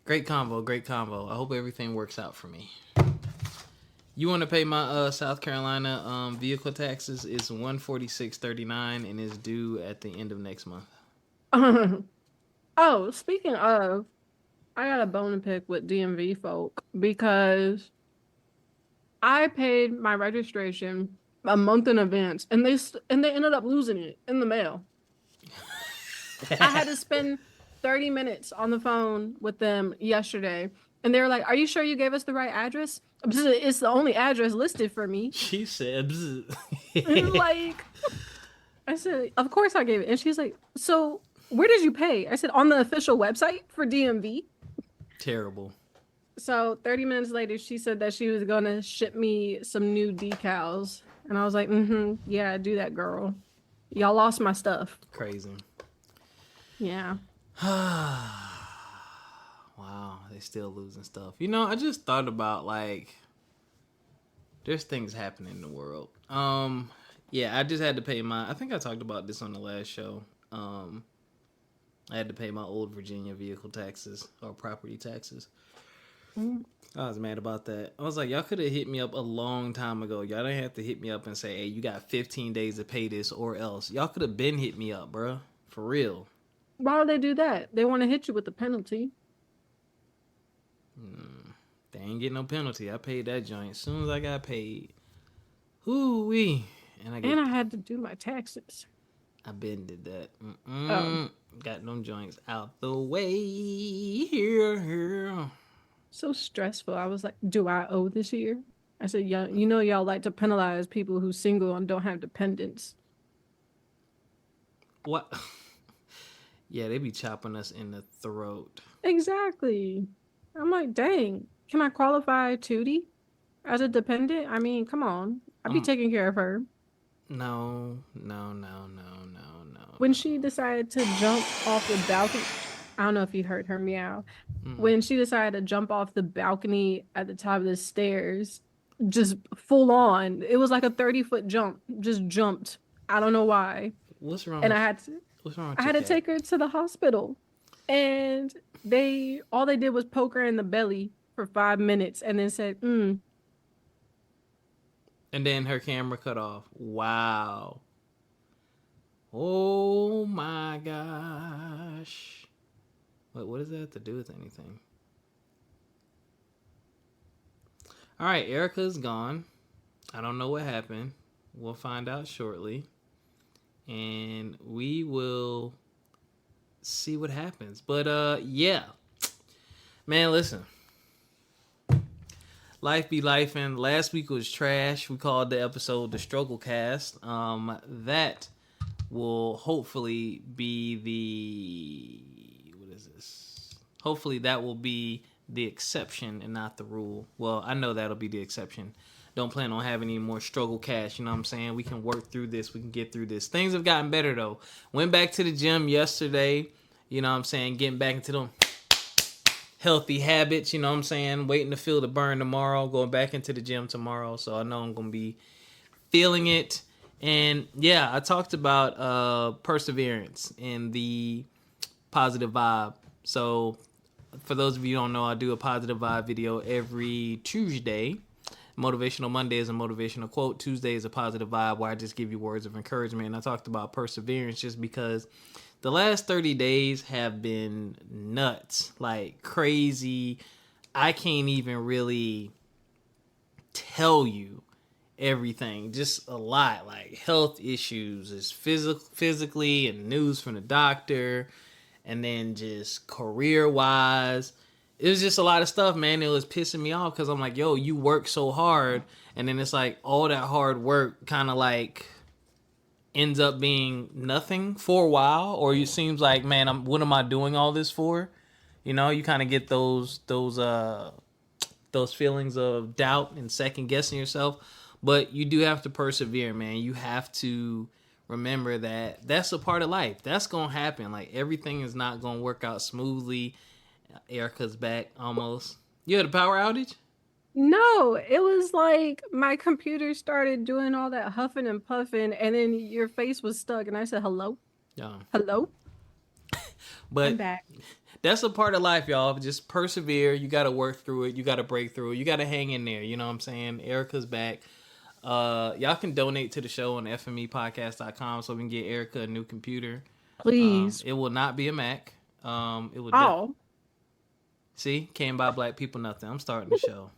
Great combo, great combo. I hope everything works out for me. You want to pay my South Carolina vehicle taxes? It's $146.39 and it's due at the end of next month. Oh, speaking of, I got a bone to pick with DMV folk because I paid my registration a month in advance, and they ended up losing it in the mail. I had to spend 30 minutes on the phone with them yesterday, and they were like, "Are you sure you gave us the right address? It's the only address listed for me." She said, Like, I said, "Of course I gave it." And she's like, "So where did you pay?" I said, "On the official website for DMV." terrible. So 30 minutes later, she said that she was gonna ship me some new decals. And I was like, yeah, do that, girl. Y'all lost my stuff. Crazy. Yeah. Wow, they still losing stuff. I just thought about like there's things happening in the world. Yeah, I just had to pay my I think I talked about this on the last show. I had to pay my old Virginia vehicle taxes or property taxes. Mm. I was mad about that. I was like, y'all could have hit me up a long time ago. Y'all didn't have to hit me up and say, hey, you got 15 days to pay this or else. Y'all could have been hit me up, bruh. For real. Why would they do that? They want to hit you with the penalty. They ain't get no penalty. I paid that joint as soon as I got paid. Hoo-wee. And And I had to do my taxes. I been did that. Oh, Got them joints out the way. Here. so stressful. I was like, do I owe this year? I said, yeah, y'all like to penalize people who's single and don't have dependents. What? Yeah, they be chopping us in the throat. Exactly. I'm like, dang, can I qualify Tootie as a dependent? I mean, come on. I'd be Um, taking care of her. no, no, no, no, no, no, When she no. decided to jump off the balcony, I don't know if you heard her meow. Mm. When she decided to jump off the balcony at the top of the stairs, just full on, it was like a 30-foot jump, just jumped. I don't know why. What's wrong And with What's wrong I with your had to cat? take her to the hospital. And all they did was poke her in the belly for 5 minutes and then said, And then her camera cut off. Wow. Oh my gosh. What does that have to do with anything? All right, Erica's gone. I don't know what happened. We'll find out shortly. And we will see what happens. But yeah. Man, listen. Life be life, and last week was trash. We called the episode the Struggle Cast. That will hopefully be the what is this? Hopefully that will be the exception and not the rule. Well, I know that'll be the exception. Don't plan on having any more struggle cast, you know what I'm saying? We can work through this, we can get through this. Things have gotten better though. Went back to the gym yesterday, you know what I'm saying, getting back into them healthy habits, you know what I'm saying? Waiting to feel the burn tomorrow, going back into the gym tomorrow. So I know I'm going to be feeling it. And yeah, I talked about perseverance and the positive vibe. So for those of you who don't know, I do a positive vibe video every Tuesday. Motivational Monday is a motivational quote. Tuesday is a positive vibe where I just give you words of encouragement. And I talked about perseverance just because the last 30 days have been nuts, like crazy. I can't even really tell you everything. Just a lot, like health issues, is physically and news from the doctor, and then just career wise. It was just a lot of stuff, man. It was pissing me off because I'm like, yo, you work so hard, and then it's like all that hard work kind of like ends up being nothing for a while, or it seems like, man, what am I doing all this for? You kind of get those feelings of doubt and second guessing yourself, but you do have to persevere, man. You have to remember that that's a part of life. That's gonna happen. Like everything is not gonna work out smoothly. Erica's back almost. You had a power outage? no, it was like my computer started doing all that huffing and puffing, and then your face was stuck. And I said, hello, Yeah. hello, I'm But back. That's a part of life, y'all. Just persevere. You got to work through it. You got to break through it. You got to hang in there. You know what I'm saying? Erica's back. Y'all can donate to the show on fmepodcast.com so we can get Ericca a new computer. Please. It will not be a Mac. It will. See, can't buy black people nothing. I'm starting the show.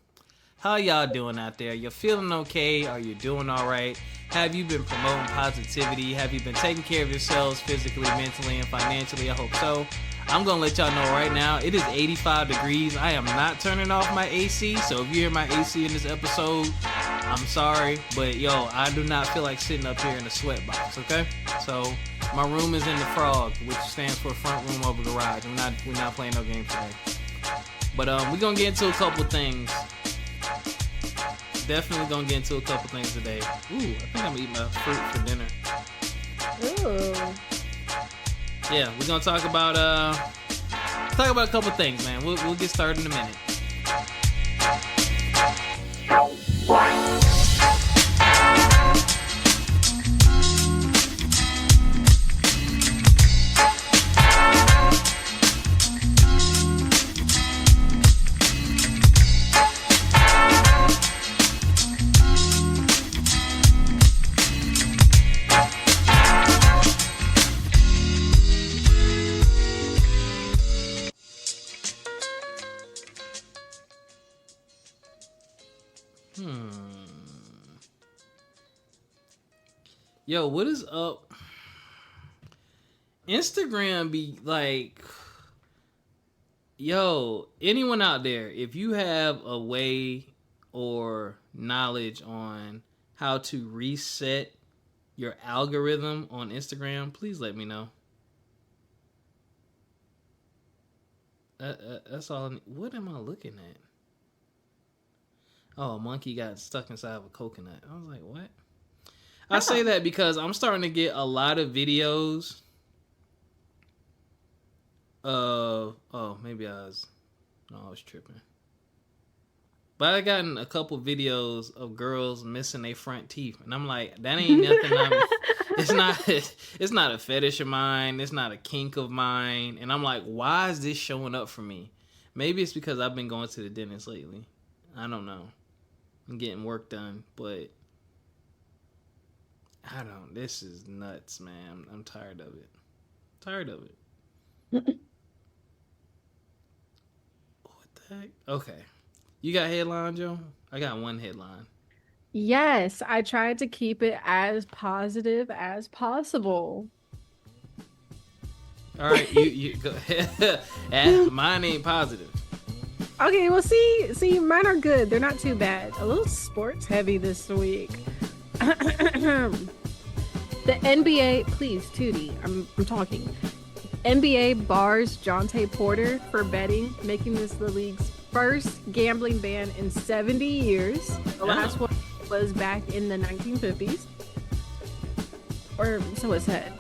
How y'all doing out there? You feeling okay? Are you doing all right? Have you been promoting positivity? Have you been taking care of yourselves physically, mentally, and financially? I hope so. I'm going to let y'all know right now, it is 85 degrees. I am not turning off my AC, so if you hear my AC in this episode, I'm sorry. But, yo, I do not feel like sitting up here in a sweatbox, okay? So, my room is in the Frog, which stands for front room over garage. We're not playing no game today. But we're going to get into a couple things. Definitely going to get into a couple things today. Ooh, I think I'm going to eat my fruit for dinner. Ooh. Yeah, we're gonna talk about a couple things, man. We'll get started in a minute. Yo, what is up? Instagram be like, yo, anyone out there, if you have a way or knowledge on how to reset your algorithm on Instagram, please let me know. That's all. What am I looking at? Oh, a monkey got stuck inside of a coconut. I was like, what? I say that because I'm starting to get a lot of videos of... Oh, maybe I was tripping. But I gotten a couple videos of girls missing their front teeth. And I'm like, that ain't nothing. It's not a fetish of mine. It's not a kink of mine. And I'm like, why is this showing up for me? Maybe it's because I've been going to the dentist lately. I don't know. I'm getting work done, but... This is nuts, man. I'm tired of it. What the heck? Okay. You got headline, Joe? I got one headline. Yes, I tried to keep it as positive as possible. All right, you go ahead. Mine ain't positive. Okay, well, see, mine are good. They're not too bad. A little sports heavy this week. The NBA, please, Tootie, I'm talking. NBA bars Jonte Porter for betting, making this the league's first gambling ban in 70 years. The last one was back in the 1950s. Or so it said.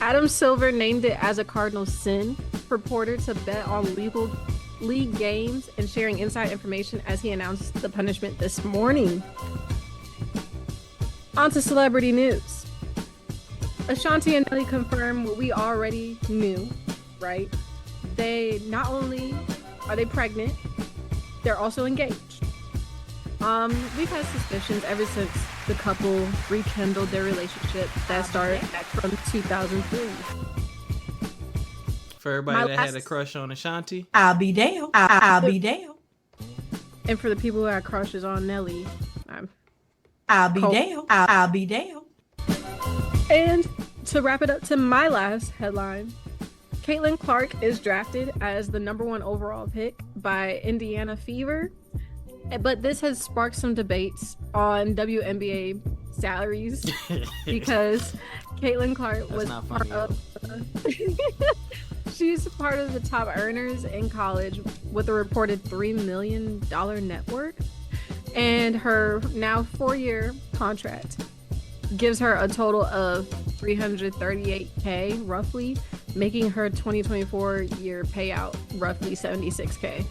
Adam Silver named it as a cardinal sin for Porter to bet on legal league games and sharing inside information as he announced the punishment this morning. On to celebrity news. Ashanti and Nelly confirm what we already knew, right? They not only are they pregnant, they're also engaged. We've had suspicions ever since the couple rekindled their relationship that started back from 2003. For everybody that had a crush on Ashanti, I'll be down. I'll be down. And for the people who had crushes on Nelly, I'll be down. I'll be down. And to wrap it up to my last headline, Caitlin Clark is drafted as the #1 overall pick by Indiana Fever. But this has sparked some debates on WNBA salaries because Caitlin Clark was part of... She's part of the top earners in college with a reported $3 million net worth. And her now 4-year contract gives her a total of $338K roughly, making her 2024 year payout roughly $76K.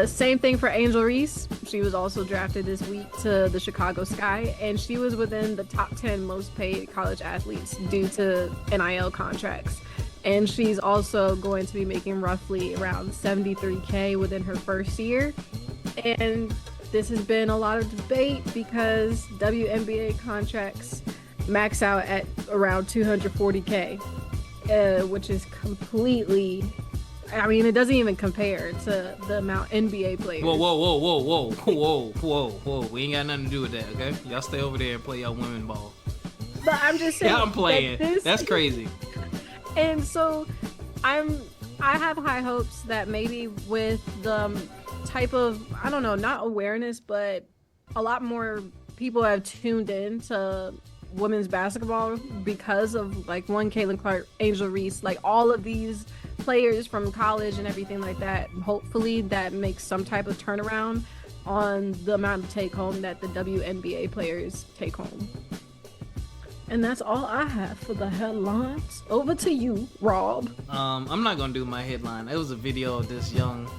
Same thing for Angel Reese. She was also drafted this week to the Chicago Sky, and she was within the top 10 most paid college athletes due to NIL contracts. And she's also going to be making roughly around $73K within her first year. And this has been a lot of debate because WNBA contracts max out at around $240K, which is completely, I mean, it doesn't even compare to the amount NBA players. Whoa. We ain't got nothing to do with that, okay? Y'all stay over there and play y'all women ball. But I'm just saying. Yeah, I'm playing. That's crazy. And so I have high hopes that maybe with the type of, I don't know, not awareness, but a lot more people have tuned in to women's basketball because of like Caitlin Clark, Angel Reese, like all of these players from college and everything like that. Hopefully that makes some type of turnaround on the amount of take home that the WNBA players take home. And that's all I have for the headlines. Over to you, Rob. I'm not gonna do my headline. It was a video of this young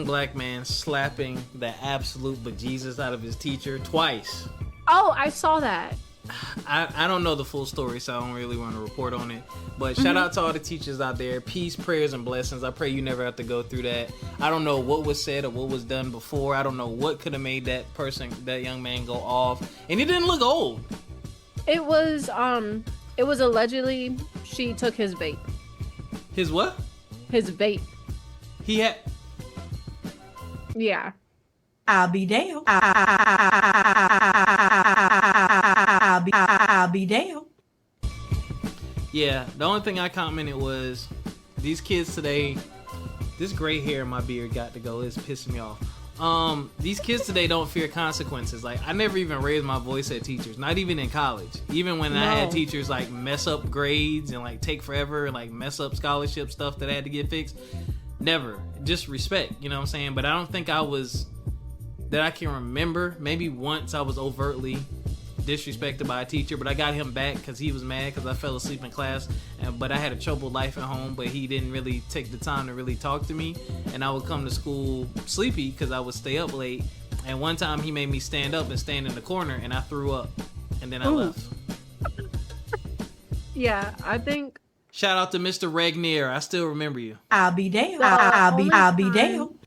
black man slapping the absolute bejesus out of his teacher twice. Oh, I saw that. I don't know the full story, so I don't really want to report on it. But shout out to all the teachers out there. Peace, prayers, and blessings. I pray you never have to go through that. I don't know what was said or what was done before. I don't know what could have made that young man go off. And he didn't look old. It was allegedly she took his vape. His what? His vape. He had. Yeah. I'll be damned. I'll be damned. Yeah, the only thing I commented was these kids today. This gray hair in my beard got to go. It's pissing me off. These kids today don't fear consequences. Like, I never even raised my voice at teachers, not even in college. Even when I had teachers like mess up grades and like take forever and like mess up scholarship stuff that I had to get fixed. Never. Just respect, you know what I'm saying? But I don't think that I can remember. Maybe once I was overtly disrespected by a teacher, but I got him back because he was mad because I fell asleep in class, but I had a troubled life at home, but he didn't really take the time to really talk to me, and I would come to school sleepy because I would stay up late, and one time he made me stand up and stand in the corner, and I threw up, and then I left. Yeah, I think... Shout out to Mr. Regnier. I still remember you. I'll be damned. I'll be damned.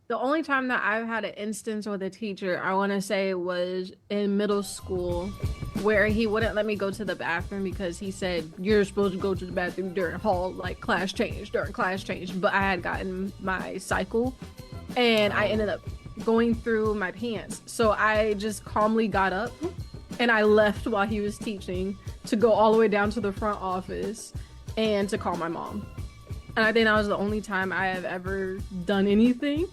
The only time that I've had an instance with a teacher, I want to say, was in middle school, where he wouldn't let me go to the bathroom because he said, you're supposed to go to the bathroom during class change. But I had gotten my cycle, and I ended up going through my pants. So I just calmly got up, and I left while he was teaching to go all the way down to the front office and to call my mom. And I think that was the only time I have ever done anything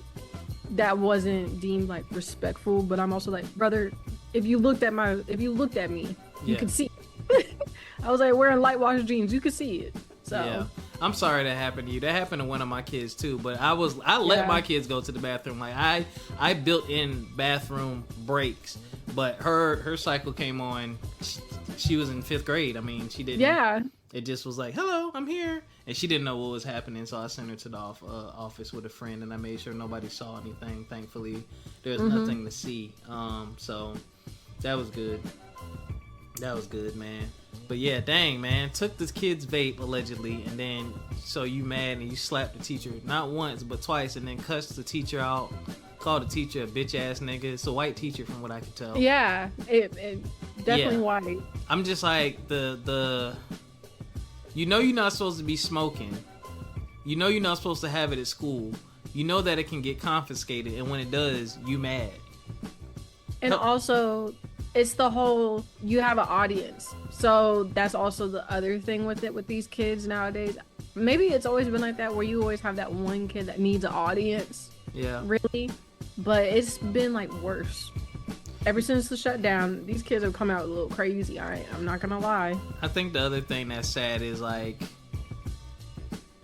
that wasn't deemed like respectful. But I'm also like, brother, if you looked at me, you could see it. I was like wearing light wash jeans, you could see it. So yeah, I'm sorry that happened to you. That happened to one of my kids too. But I let my kids go to the bathroom. Like I built in bathroom breaks. But her cycle came on. She was in 5th grade. I mean, she didn't. Yeah. It just was like, hello, I'm here. And she didn't know what was happening, so I sent her to the office with a friend, and I made sure nobody saw anything. Thankfully, there's nothing to see. So that was good. That was good, man. But yeah, dang, man. Took this kid's vape, allegedly, and then so you mad and you slapped the teacher, not once, but twice, and then cussed the teacher out. Called the teacher a bitch-ass nigga. It's a white teacher from what I could tell. Yeah, it definitely white. I'm just like, the you know you're not supposed to be smoking. You know you're not supposed to have it at school. You know that it can get confiscated, and when it does, you mad. And also, it's the whole, you have an audience. So that's also the other thing with it, with these kids nowadays. Maybe it's always been like that, where you always have that one kid that needs an audience. Yeah. Really? But it's been like worse. Ever since the shutdown, these kids have come out a little crazy. I'm not gonna lie. I think the other thing that's sad is like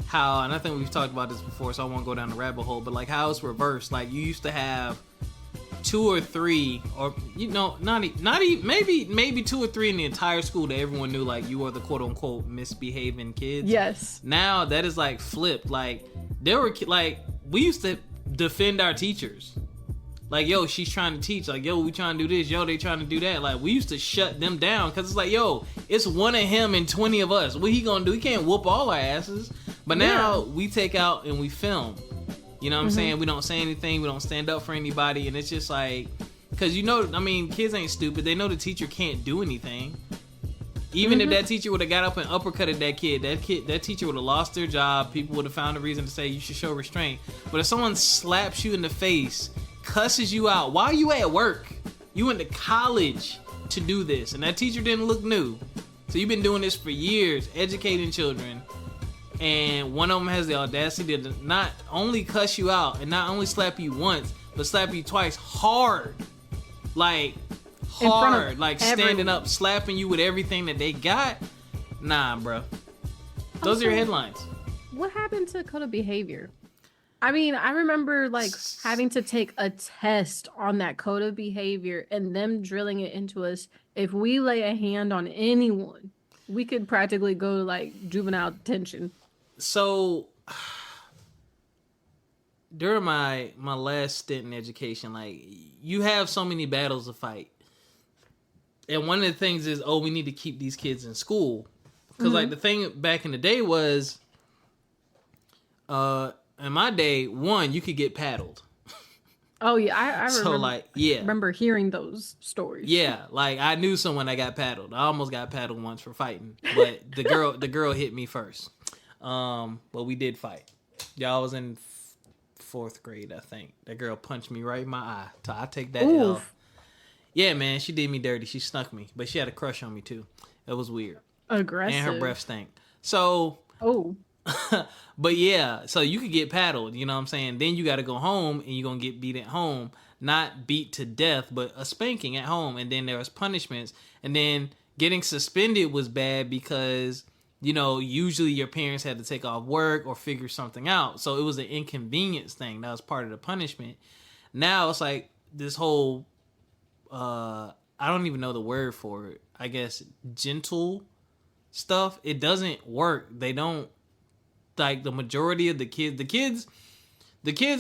how, and I think we've talked about this before, so I won't go down the rabbit hole, but like how it's reversed. Like you used to have 2 or 3, or not even maybe 2 or 3 in the entire school that everyone knew like you were the quote unquote misbehaving kids. Yes. Now that is like flipped. Like there were like we used to defend our teachers. Like, yo, she's trying to teach. Like, yo, we trying to do this. Yo, they trying to do that. Like, we used to shut them down because it's like, yo, it's one of him and 20 of us. What he gonna do? He can't whoop all our asses. But now we take out and we film. You know what I'm saying? We don't say anything. We don't stand up for anybody. And it's just like, because kids ain't stupid. They know the teacher can't do anything. Even if that teacher would have got up and uppercutted that teacher would have lost their job. People would have found a reason to say you should show restraint. But if someone slaps you in the face, cusses you out while you at work, you went to college to do this, and that teacher didn't look new. So you've been doing this for years, educating children, and one of them has the audacity to not only cuss you out and not only slap you once, but slap you twice hard. Like, hard, like standing up, slapping you with everything that they got. Nah, bro. Those are your headlines. What happened to code of behavior? I mean, I remember like having to take a test on that code of behavior and them drilling it into us. If we lay a hand on anyone, we could practically go to like juvenile detention. So during my last stint in education, like, you have so many battles to fight. And one of the things is, we need to keep these kids in school. Because, like, the thing back in the day was, in my day, you could get paddled. Oh, yeah. I remember, so, like, remember hearing those stories. Yeah. Like, I knew someone that got paddled. I almost got paddled once for fighting. But the girl hit me first. But we did fight. Y'all was in 4th grade, I think. That girl punched me right in my eye. So I take that L. Yeah, man, she did me dirty. She snuck me, but she had a crush on me too. It was weird. Aggressive. And her breath stank. So. But yeah, so you could get paddled. You know what I'm saying? Then you got to go home, and you're gonna get beat at home. Not beat to death, but a spanking at home. And then there was punishments. And then getting suspended was bad because, usually your parents had to take off work or figure something out. So it was an inconvenience thing. That was part of the punishment. Now it's like this whole. I don't even know the word for it. I guess gentle stuff. It doesn't work. They don't, like, the majority of the kids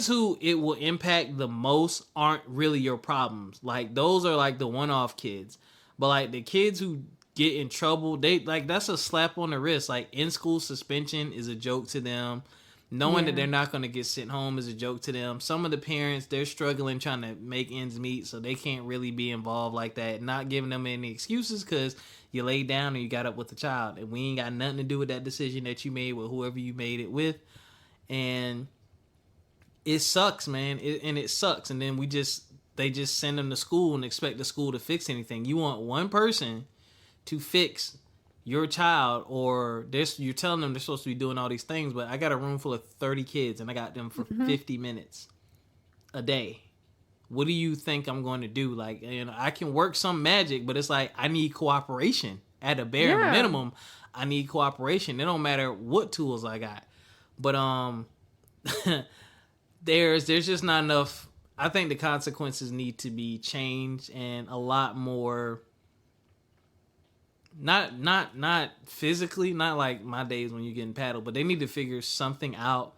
who it will impact the most aren't really your problems. Like, those are like the one-off kids. But like the kids who get in trouble, that's a slap on the wrist. Like, in-school suspension is a joke to them. Knowing that they're not going to get sent home is a joke to them. Some of the parents, they're struggling trying to make ends meet, so they can't really be involved like that. Not giving them any excuses because you laid down and you got up with the child. And we ain't got nothing to do with that decision that you made with whoever you made it with. And it sucks, man. It sucks. And then they just send them to school and expect the school to fix anything. You want one person to fix your child, or you're telling them they're supposed to be doing all these things, but I got a room full of 30 kids and I got them for 50 minutes a day. What do you think I'm going to do? Like, I can work some magic, but it's like, I need cooperation at a bare minimum. I need cooperation. It don't matter what tools I got, but there's just not enough. I think the consequences need to be changed and a lot more. Not physically, not like my days when you're getting paddled, but they need to figure something out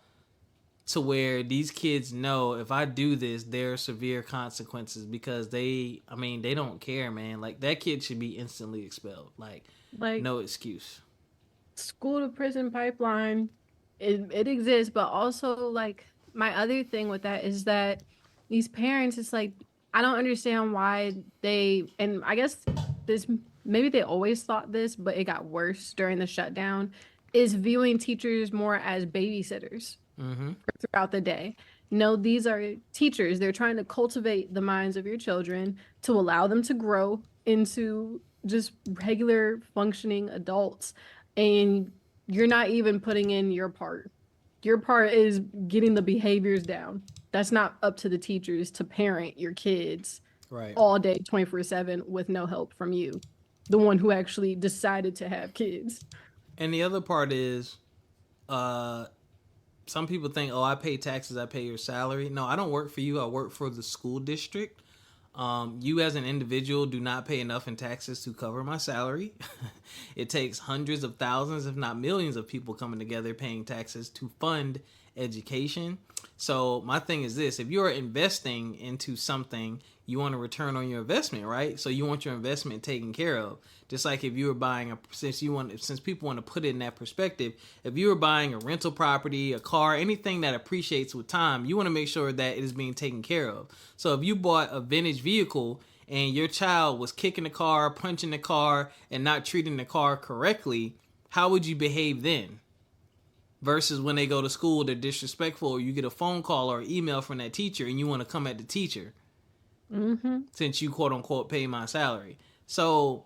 to where these kids know if I do this, there are severe consequences, because they don't care, man. Like, that kid should be instantly expelled. Like no excuse. School to prison pipeline, it exists, but also, like, my other thing with that is that these parents, it's like, I don't understand why and I guess maybe they always thought this, but it got worse during the shutdown, is viewing teachers more as babysitters throughout the day. No, these are teachers. They're trying to cultivate the minds of your children to allow them to grow into just regular functioning adults. And you're not even putting in your part. Your part is getting the behaviors down. That's not up to the teachers to parent your kids all day, 24/7 with no help from you, the one who actually decided to have kids. And the other part is, some people think, oh, I pay taxes, I pay your salary. No, I don't work for you. I work for the school district. You as an individual do not pay enough in taxes to cover my salary. It takes hundreds of thousands, if not millions, of people coming together paying taxes to fund education. So my thing is this: if you're investing into something, you want a return on your investment, right? So you want your investment taken care of. Just like if you were buying since people want to put it in that perspective, if you were buying a rental property, a car, anything that appreciates with time, you want to make sure that it is being taken care of. So if you bought a vintage vehicle and your child was kicking the car, punching the car, and not treating the car correctly, how would you behave then? Versus when they go to school, they're disrespectful, or you get a phone call or email from that teacher and you want to come at the teacher. Mm-hmm. Since you quote unquote pay my salary. So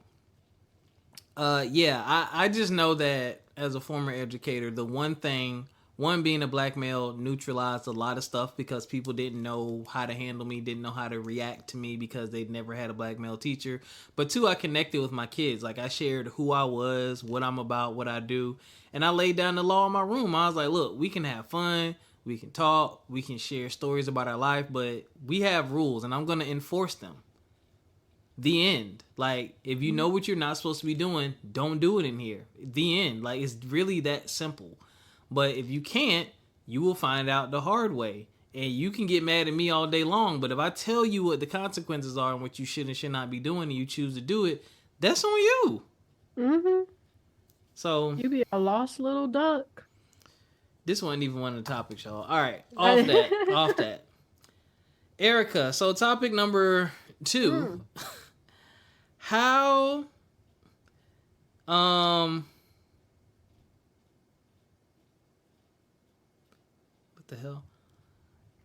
I just know that as a former educator, the one being a black male neutralized a lot of stuff because people didn't know how to handle me, didn't know how to react to me because they'd never had a black male teacher. But two, I connected with my kids. Like I shared who I was, what I'm about, what I do. And I laid down the law in my room. I was like, look, we can have fun. We can talk, we can share stories about our life, but we have rules and I'm going to enforce them. The end. Like, if you know what you're not supposed to be doing, don't do it in here. The end. Like, it's really that simple. But if you can't, you will find out the hard way. And you can get mad at me all day long, but if I tell you what the consequences are and what you should and should not be doing and you choose to do it, that's on you. Mm-hmm. So You be a lost little duck. This wasn't even one of the topics, y'all. All right, off that. Ericca, so topic number 2. How what the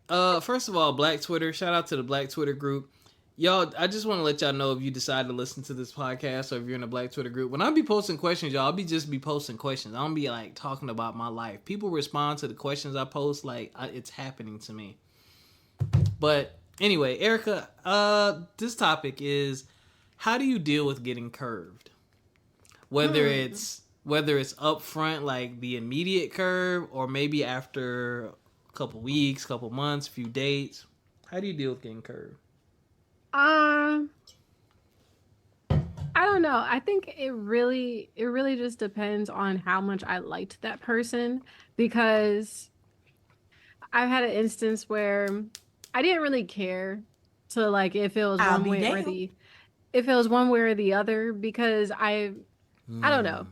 hell? First of all, Black Twitter. Shout out to the Black Twitter group. Y'all, I just want to let y'all know if you decide to listen to this podcast or if you're in a Black Twitter group. When I be posting questions, y'all, I'll be posting questions. I don't be like talking about my life. People respond to the questions I post like it's happening to me. But anyway, Ericca, this topic is how do you deal with getting curved? Whether it's up front, like the immediate curve, or maybe after a couple weeks, couple months, few dates. How do you deal with getting curved? I don't know. I think it really just depends on how much I liked that person, because I've had an instance where I didn't really care to like if it was one way or the other, because I don't know.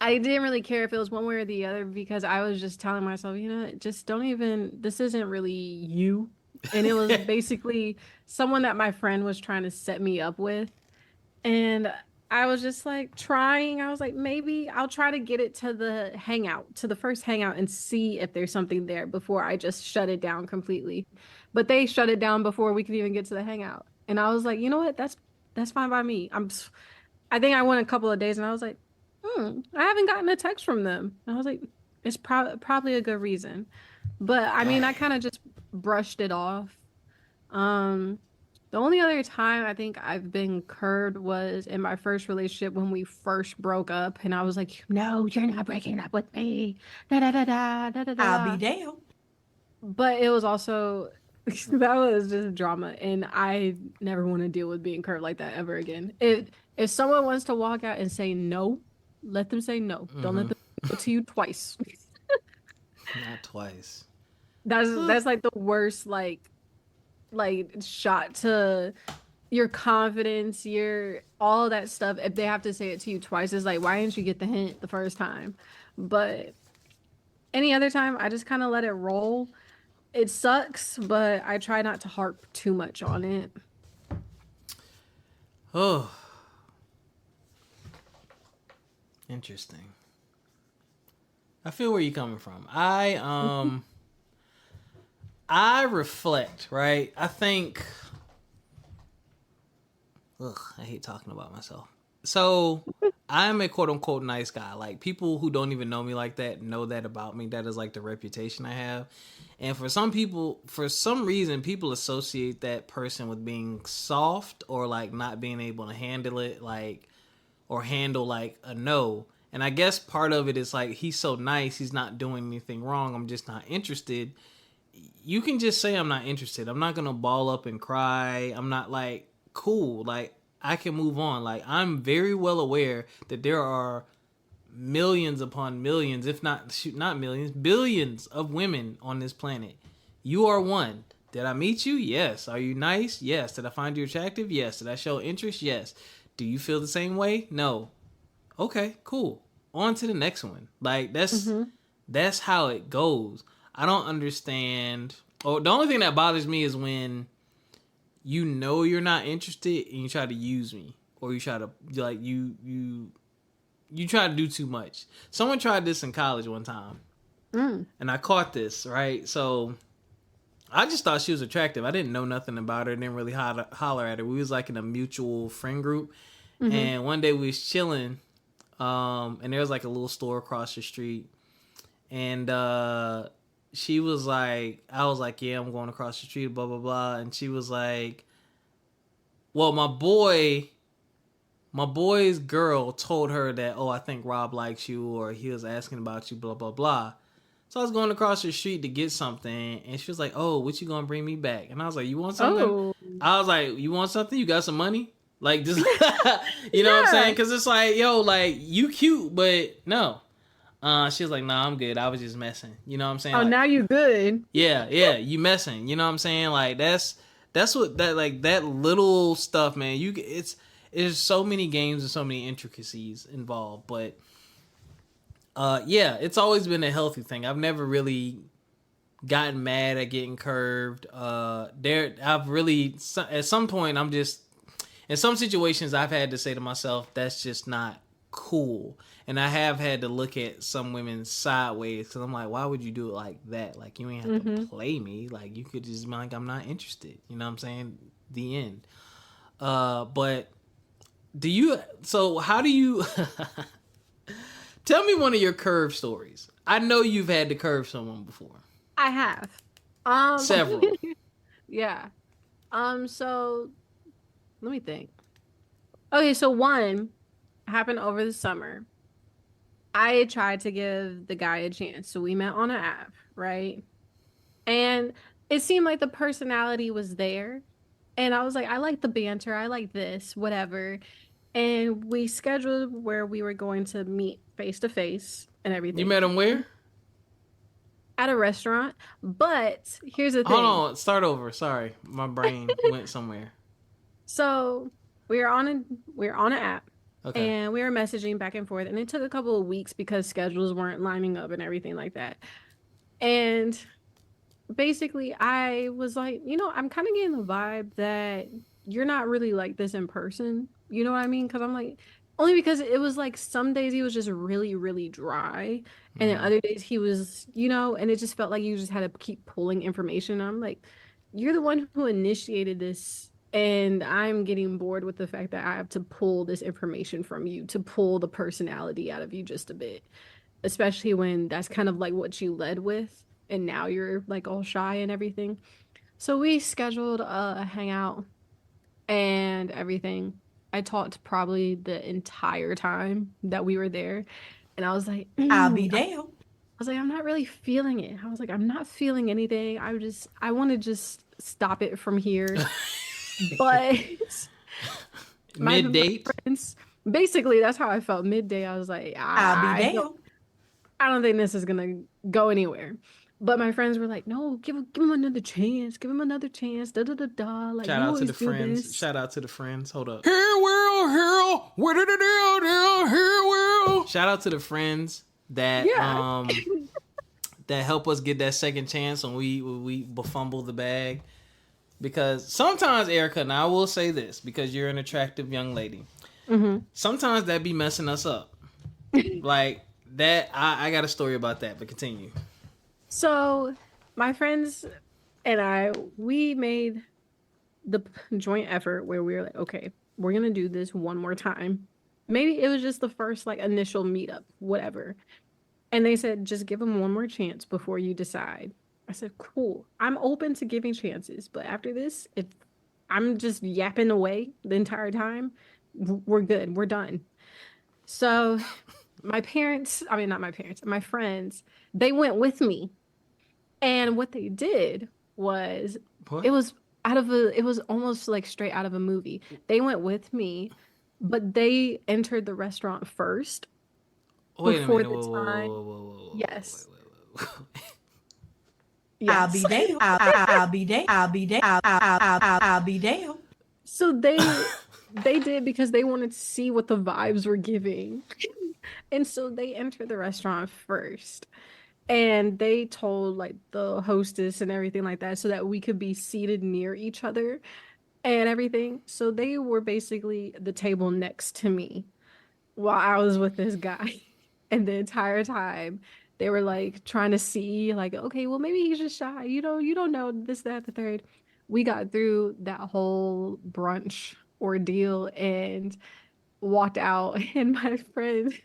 I didn't really care if it was one way or the other because I was just telling myself, just don't even, this isn't really you. And it was basically someone that my friend was trying to set me up with. And I was just like trying. I was like, maybe I'll try to get it to the first hangout and see if there's something there before I just shut it down completely. But they shut it down before we could even get to the hangout. And I was like, you know what? That's fine by me. I think I went a couple of days and I was like, I haven't gotten a text from them. And I was like, it's probably a good reason. But I mean, I kind of just brushed it off. The only other time I think I've been curved was in my first relationship when we first broke up, and I was like, "No, you're not breaking up with me." Da da da da da da. I'll be damned. But it was also that was just drama, and I never want to deal with being curved like that ever again. If someone wants to walk out and say no, let them say no. Don't let them go to you twice. Not twice. That's like the worst like shot to your confidence, your all that stuff. If they have to say it to you twice, it's like, why didn't you get the hint the first time? But any other time, I just kind of let it roll. It sucks, but I try not to harp too much on it. Oh, interesting. I feel where you're coming from. I reflect, right? I think, I hate talking about myself. So I'm a quote unquote nice guy. Like people who don't even know me like that know that about me. That is like the reputation I have. And for some people, for some reason, people associate that person with being soft or like not being able to handle it, like, or handle like a no. And I guess part of it is like, he's so nice. He's not doing anything wrong. I'm just not interested. You can just say I'm not interested. I'm not going to ball up and cry. I'm not like, cool. Like, I can move on. Like, I'm very well aware that there are millions upon millions, if not millions, billions of women on this planet. You are one. Did I meet you? Yes. Are you nice? Yes. Did I find you attractive? Yes. Did I show interest? Yes. Do you feel the same way? No. Okay, cool. On to the next one. Like that's how it goes. I don't understand. Oh, the only thing that bothers me is when you know you're not interested and you try to use me, or you try to like you try to do too much. Someone tried this in college one time, and I caught this, right? So I just thought she was attractive. I didn't know nothing about her. Didn't really holler at her. We was like in a mutual friend group, and one day we was chilling, and there was like a little store across the street, and she was like, I was like, yeah, I'm going across the street, blah blah blah, and she was like, well, my boy's girl told her that, oh, I think Rob likes you, or he was asking about you, blah, blah, blah. So I was going across the street to get something, and she was like, oh, what you gonna bring me back? And I was like, you want something? Oh. I was like, you want something? You got some money? Like, just, you know what I'm saying? Because it's like, yo, like, you cute, but no. She was like, nah, I'm good. I was just messing. You know what I'm saying? Oh, like, now you good. Yeah, you messing. You know what I'm saying? Like, that's what that, like, that little stuff, man. There's so many games and so many intricacies involved, but yeah, it's always been a healthy thing. I've never really gotten mad at getting curved. I've really, at some point, I'm just, in some situations, I've had to say to myself, that's just not cool. And I have had to look at some women sideways, because I'm like, why would you do it like that? Like, you ain't have to play me. Like, you could just be like, I'm not interested. You know what I'm saying? The end. But how do you tell me one of your curve stories? I know you've had to curve someone before. I have. Several. Yeah. So let me think. Okay, so one happened over the summer. I tried to give the guy a chance. So we met on an app, right? And it seemed like the personality was there. And I was like, I like the banter. I like this, whatever. And we scheduled where we were going to meet face to face and everything. You met him where? At a restaurant. But here's the thing. Hold on, start over. Sorry, my brain went somewhere. So we were on an app. Okay. And we were messaging back and forth. And it took a couple of weeks because schedules weren't lining up and everything like that. And basically, I was like, I'm kind of getting the vibe that you're not really like this in person. You know what I mean? Because I'm like, only because it was like some days he was just really, really dry. And then other days he was, and it just felt like you just had to keep pulling information. I'm like, you're the one who initiated this. And I'm getting bored with the fact that I have to pull this information from you, to pull the personality out of you just a bit, especially when that's kind of like what you led with. And now you're like all shy and everything. So we scheduled a hangout and everything. I talked probably the entire time that we were there. And I was like, I'll be damned. I was like, I'm not really feeling it. I was like, I'm not feeling anything. I want to just stop it from here. But mid-date, basically that's how I felt. Midday, I was like, I'll be damned. I don't think this is gonna go anywhere. But my friends were like, no, give him another chance. Give him another chance. Da da da da. Like, shout out to the friends. This. Shout out to the friends. Hold up. Here, world. Where did it do? Here, world. Shout out to the friends that that help us get that second chance when we befumble the bag. Because sometimes, Ericka, and I will say this, because you're an attractive young lady, sometimes that be messing us up. Like that, I got a story about that, but continue. So my friends and we made the joint effort where we were like, okay, we're going to do this one more time. Maybe it was just the first like initial meetup, whatever. And they said, just give them one more chance before you decide. I said, cool. I'm open to giving chances. But after this, if I'm just yapping away the entire time, we're good. We're done. So my friends, they went with me. And what they did was, it was almost like straight out of a movie. They went with me, but they entered the restaurant first. Wait a before minute. the Whoa, whoa, time. whoa, whoa, whoa, whoa, Yes. whoa. I'll be Yes. damned. I'll be damned. I'll be damned. I'll be damned. So they did because they wanted to see what the vibes were giving. And so they entered the restaurant first. And they told like the hostess and everything like that so that we could be seated near each other and everything. So they were basically the table next to me while I was with this guy. And the entire time they were like trying to see, like, okay, well, maybe he's just shy. You don't know this, that, the third. We got through that whole brunch ordeal and walked out, and my friends,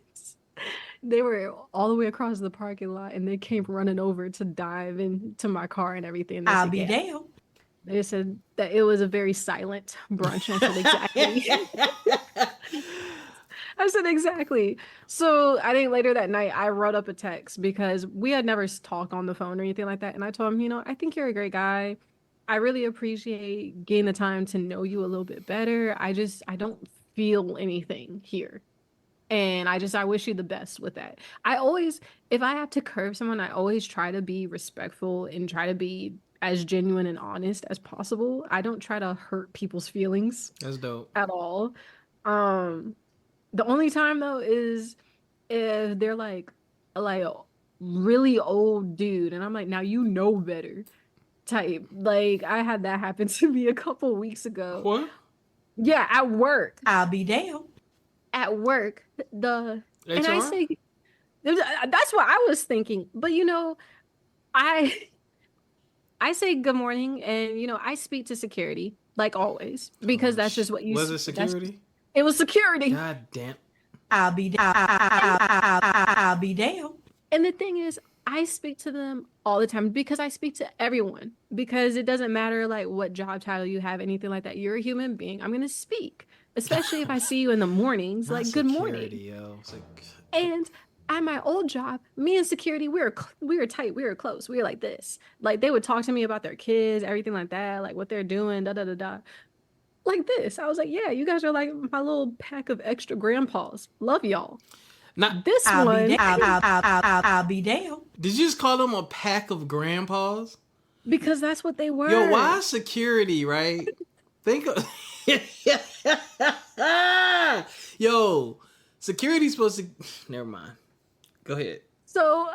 they were all the way across the parking lot and they came running over to dive into my car and everything. They I'll said, be yeah. damned. They said that it was a very silent brunch. I said, exactly. I said, exactly. So I think later that night, I wrote up a text because we had never talked on the phone or anything like that. And I told him, I think you're a great guy. I really appreciate getting the time to know you a little bit better. I don't feel anything here. And I wish you the best with that. I always, if I have to curve someone, I always try to be respectful and try to be as genuine and honest as possible. I don't try to hurt people's feelings That's dope. at all. The only time though is if they're like a really old dude, and I'm like, now you know better type. Like I had that happen to me a couple weeks ago. What? Yeah, at work. I'll be damned. At work, and I HR? say that's what I was thinking. But I I say good morning, and I speak to security like always because that's just what you. Was it security? It was security. God damn. I'll be I'll be damned. And the thing is, I speak to them all the time because I speak to everyone because it doesn't matter like what job title you have, anything like that. You're a human being. I'm gonna speak, especially if I see you in the mornings. Like good morning. Yo. It's like, And at my old job, me and security, we were tight, we were close, we were like this. Like they would talk to me about their kids, everything like that, like what they're doing, da da da da. Like this, I was like, yeah, you guys are like my little pack of extra grandpas. Love y'all. not. This I'll one, be I'll be damned. Did you just call them a pack of grandpas? because that's what they were. Yo, why security, right? Think of Yo, security's supposed to never mind. Go ahead. So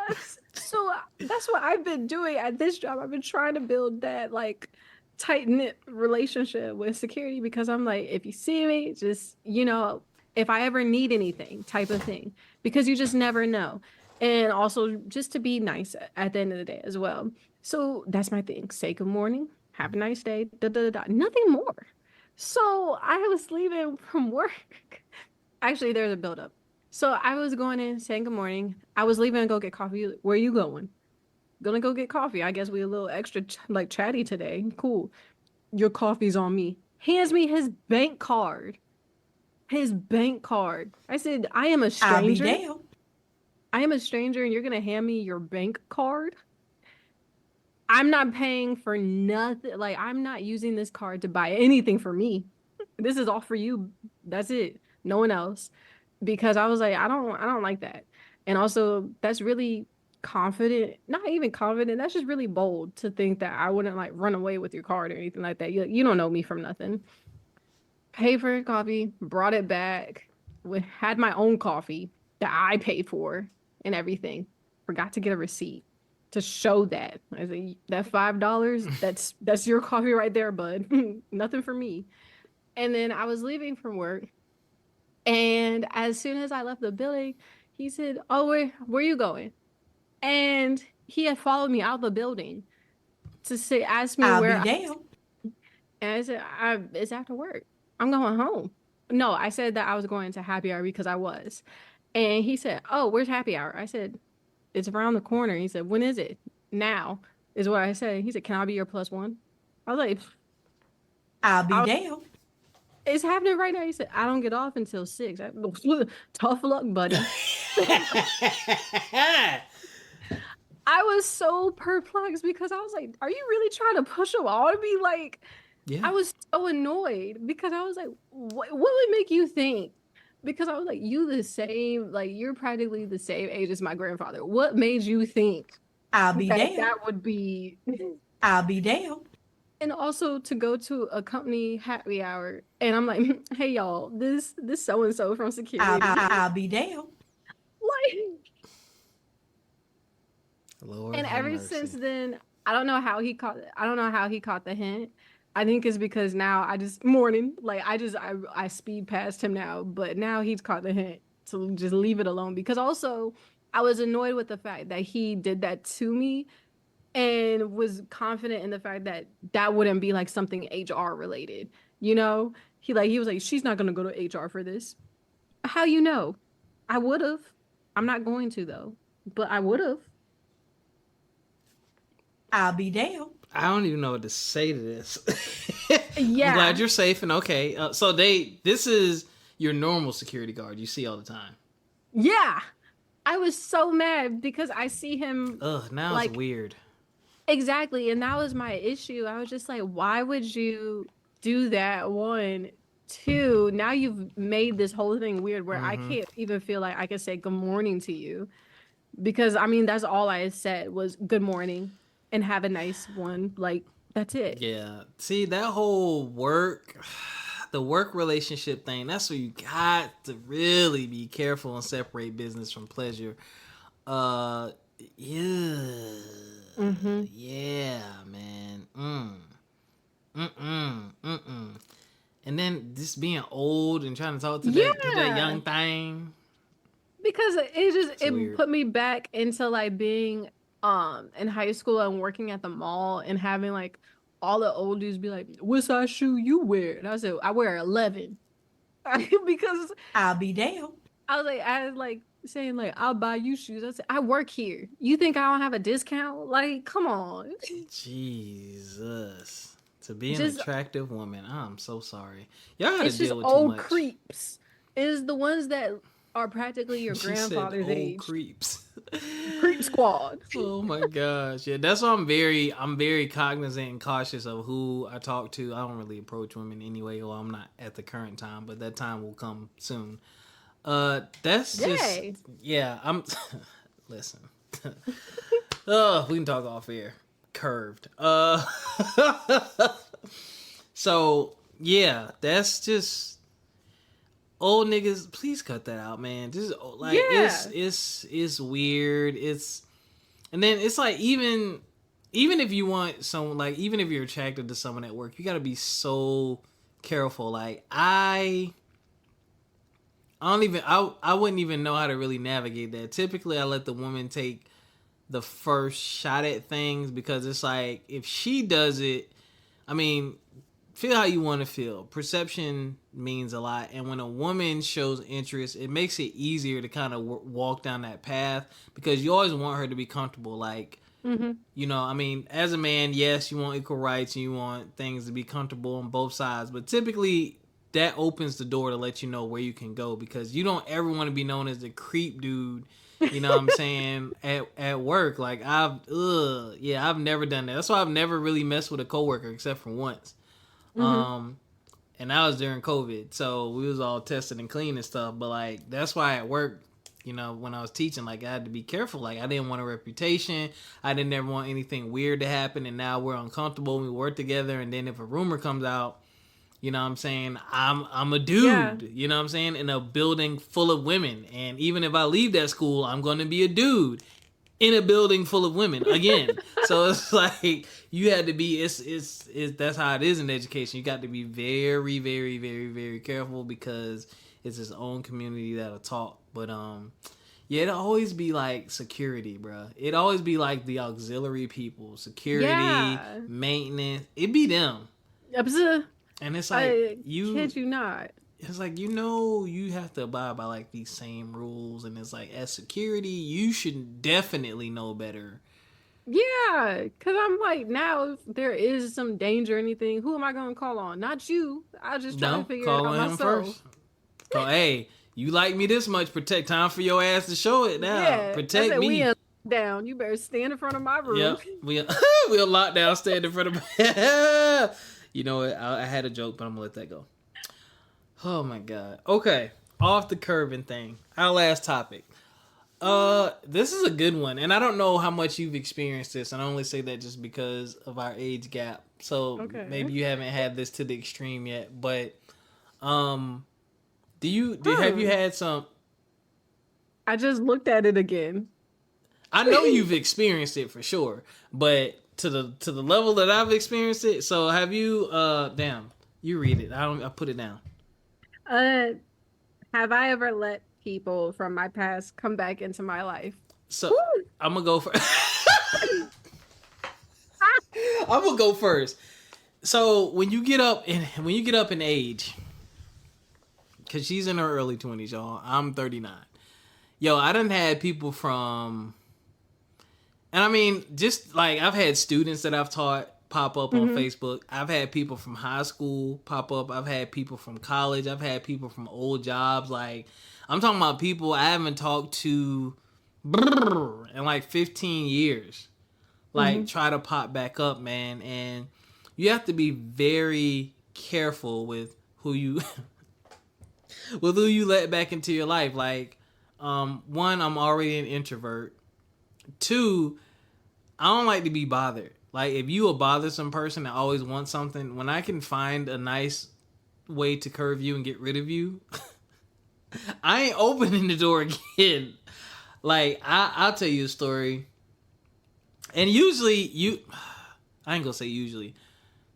that's what I've been doing at this job. I've been trying to build that like tight-knit relationship with security because I'm like, if you see me, just, if I ever need anything type of thing, because you just never know. And also just to be nice at the end of the day as well. So that's my thing. Say good morning, have a nice day, da da da da. Nothing more. So I was leaving from work. Actually, there's a buildup. So I was going in saying good morning. I was leaving to go get coffee. Where are you going? Gonna go get coffee. I guess we a little extra like chatty today. Cool. Your coffee's on me. Hands me his bank card. His bank card. I said, I am a I'll be stranger. damned. I am a stranger and you're gonna hand me your bank card? I'm not paying for nothing. Like I'm not using this card to buy anything for me. This is all for you. That's it. No one else. Because I was like, I don't like that. And also that's really confident, not even confident, that's just really bold to think that I wouldn't like run away with your card or anything like that. You don't know me from nothing. Paid for your coffee, brought it back, had my own coffee that I paid for and everything. Forgot to get a receipt to show that. I said, that $5, that's your coffee right there, bud. Nothing for me. And then I was leaving from work. And as soon as I left the building, he said, oh, where are you going? And he had followed me out the building to ask me I'll where be damned. and I said, it's after work. I'm going home. No, I said that I was going to happy hour because I was. And he said, oh, where's happy hour? I said, it's around the corner. He said, when is it? Now is what I said. He said, can I be your plus one? I was like, I'll be damned. it's happening right now. He said, I don't get off until 6. Tough luck, buddy. I was so perplexed because I was like, are you really trying to push him on me? Like, Yeah. I was so annoyed because I was like, what would make you think because I was like, you the same, like you're practically the same age as my grandfather. What made you think I'll be that damned. that would be? I'll be damned. And also to go to a company happy hour, and I'm like, hey y'all, this so and so from security, I'll be damned. like, Lord and have ever mercy. since then, I don't know how he caught. I don't know how he caught the hint. I think it's because now I speed past him now, but now he's caught the hint to just leave it alone. Because also, I was annoyed with the fact that he did that to me and was confident in the fact that that wouldn't be like something HR related. You know, he was like, she's not gonna go to HR for this. How you know? I would have. I'm not going to though, but I would have. I'll be damned. I don't even know what to say to this. Yeah. I'm glad you're safe and okay. So this is your normal security guard you see all the time. Yeah. I was so mad because I see him. Ugh, now like, it's weird. Exactly. And that was my issue. I was just like, why would you do that? One, two, now you've made this whole thing weird where I can't even feel like I can say good morning to you. Because I mean, that's all I said was good morning and have a nice one. Like, that's it. Yeah. See, that whole the work relationship thing, that's where you got to really be careful and separate business from pleasure. Yeah. Yeah, man. And then just being old and trying to talk to that young thing. Because it weird. put me back into like being in high school and working at the mall and having like all the old dudes be like, what size shoe you wear? And I said, I wear 11. Because I'll be damned. I was like saying like, I'll buy you shoes. I said, I work here. You think I don't have a discount? Like, come on. Jesus. To be an Just- attractive woman, I'm so sorry. Y'all gotta It's just deal with too old much. creeps. It is the ones that are practically your She said grandfather's old age. creeps. Creep squad. Oh my gosh. Yeah, that's why I'm very cognizant and cautious of who I talk to. I don't really approach women anyway. Well, I'm not at the current time, but that time will come soon. That's just Yay. yeah, I'm listen. Oh, we can talk off air. Curved. So yeah, that's just old niggas. Please cut that out, man. Just like it's weird. And then it's like even if you want someone, like even if you're attracted to someone at work, you got to be so careful. Like I wouldn't even know how to really navigate that. Typically, I let the woman take the first shot at things because it's like if she does it, I mean, feel how you want to feel. Perception means a lot, and when a woman shows interest, it makes it easier to kind of walk down that path because you always want her to be comfortable. Like, you know, I mean, as a man, yes, you want equal rights and you want things to be comfortable on both sides, but typically that opens the door to let you know where you can go because you don't ever want to be known as the creep dude. You know what I'm saying? At work, like I've never done that. That's why I've never really messed with a coworker except for once. And that was during COVID, so we was all tested and clean and stuff. But like that's why at work, you know, when I was teaching, like I had to be careful. Like I didn't want a reputation. I didn't ever want anything weird to happen. And now we're uncomfortable. We work together, and then if a rumor comes out, you know what I'm saying? I'm a dude, you know what I'm saying? In a building full of women. And even if I leave that school, I'm going to be a dude in a building full of women again. So it's like you had to be, it's that's how it is in education. You got to be very, very, very, very careful because it's his own community that'll talk. But yeah, it'll always be like security, bro. It'd always be like the auxiliary people, security, maintenance. It'd be them. And it's like kid you not. It's like, you know, you have to abide by like these same rules, and it's like as security, you should definitely know better. Yeah, because I'm like, now if there is some danger or anything, who am I going to call on? Not you. I just try to figure it out myself. First. So, hey, you like me this much, protect time for your ass to show it now. Yeah, protect me. We in lockdown. You better stand in front of my room. Yep, we'll lock down, stand in front of my... You know what? I had a joke, but I'm gonna let that go. Oh my god. Okay. off the curving thing. Our last topic. This is a good one, and I don't know how much you've experienced this, and I only say that just because of our age gap. So Okay. maybe you haven't had this to the extreme yet, but have you had some? I just looked at it again. I know you've experienced it for sure, but to the level that I've experienced it. So have you? Damn, you read it. I put it down. Have I ever let people from my past come back into my life? So Woo! I'm gonna go for. I'm gonna go first. So when you get up in age, because she's in her early 20s, y'all. I'm 39. Yo, I done had people from, and I mean, just like I've had students that I've taught pop up on Facebook. I've had people from high school pop up. I've had people from college. I've had people from old jobs. Like, I'm talking about people I haven't talked to in like 15 years. Like, try to pop back up, man. And you have to be very careful with who you let back into your life. Like, one, I'm already an introvert. Two, I don't like to be bothered. Like, if you a bothersome person that always wants something, when I can find a nice way to curve you and get rid of you, I ain't opening the door again. Like, I'll tell you a story. And usually, I ain't gonna say usually.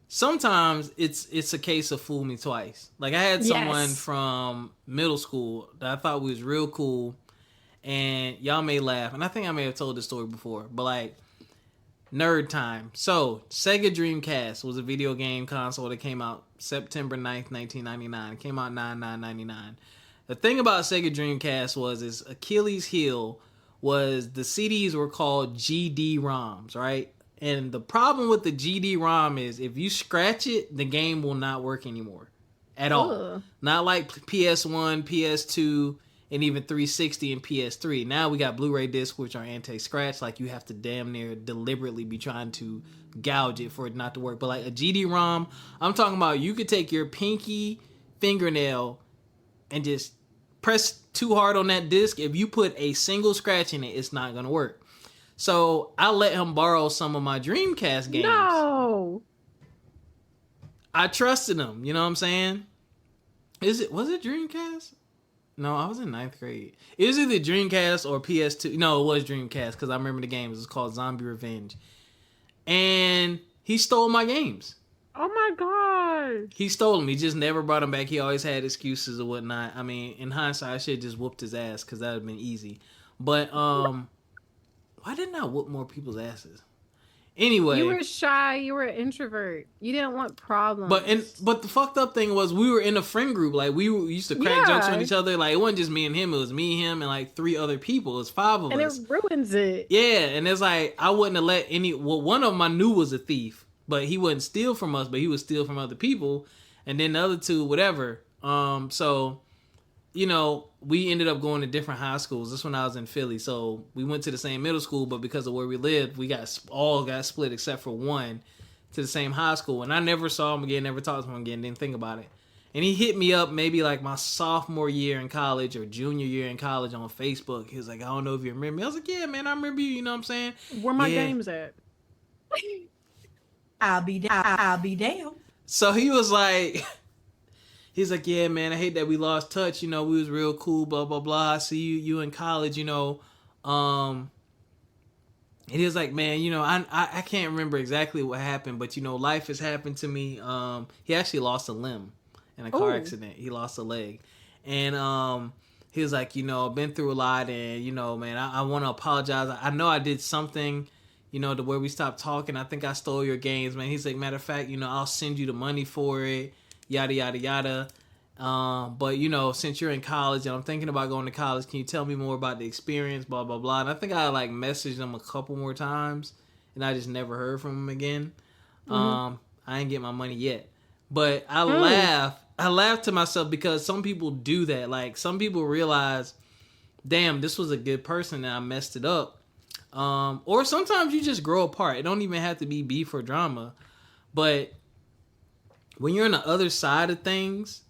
Sometimes it's a case of fool me twice. Like, I had someone from middle school that I thought was real cool, and y'all may laugh, and I think I may have told this story before, but like, nerd time. So, Sega Dreamcast was a video game console that came out September 9th, 1999. It came out 9/9/99. The thing about Sega Dreamcast was its Achilles heel was the CDs were called GD-ROMs, right? And the problem with the GD-ROM is if you scratch it, the game will not work anymore at all. Not like PS1, PS2, and even 360 and PS3. Now we got Blu-ray discs, which are anti-scratch. Like, you have to damn near deliberately be trying to gouge it for it not to work. But like a GD-ROM, I'm talking about you could take your pinky fingernail and just press too hard on that disc. If you put a single scratch in it, it's not going to work. So I let him borrow some of my Dreamcast games. No. I trusted him. You know what I'm saying? Was it Dreamcast? No, I was in 9th grade. It was either Dreamcast or PS2. No, it was Dreamcast because I remember the game. It was called Zombie Revenge. And he stole my games. Oh my god. He stole them. He just never brought them back. He always had excuses or whatnot. I mean, in hindsight, I should have just whooped his ass because that would have been easy. But why didn't I whoop more people's asses? Anyway, you were shy. You were an introvert. You didn't want problems. But the fucked up thing was we were in a friend group. Like, we used to crack jokes on each other. Like, it wasn't just me and him. It was me, him, and like 3 other people. It was 5 of us. And it ruins it. Yeah, and it's like I wouldn't have let any. Well, one of them I knew was a thief, but he wouldn't steal from us. But he would steal from other people, and then the other 2, whatever. So, you know, we ended up going to different high schools. This when I was in Philly, so we went to the same middle school, but because of where we lived, we got split except for one to the same high school. And I never saw him again, never talked to him again, didn't think about it. And he hit me up maybe like my sophomore year in college or junior year in college on Facebook. He was like, I don't know if you remember me. I was like, yeah, man, I remember you. You know what I'm saying? Where my games at? I'll be down. So he was like, he's like, yeah, man, I hate that we lost touch. You know, we was real cool, blah, blah, blah. I see you in college, you know. And he was like, man, you know, I can't remember exactly what happened, but, you know, life has happened to me. He actually lost a limb in a car accident. He lost a leg. And he was like, you know, I've been through a lot, and, you know, man, I want to apologize. I know I did something, you know, to where we stopped talking. I think I stole your games, man. He's like, matter of fact, you know, I'll send you the money for it. Yada, yada, yada. But, you know, since you're in college and I'm thinking about going to college, can you tell me more about the experience, blah, blah, blah. And I think I, like, messaged him a couple more times, and I just never heard from him again. I ain't get my money yet. But I laughed to myself because some people do that. Like, some people realize, damn, this was a good person and I messed it up. Or sometimes you just grow apart. It don't even have to be beef or drama. But when you're on the other side of things,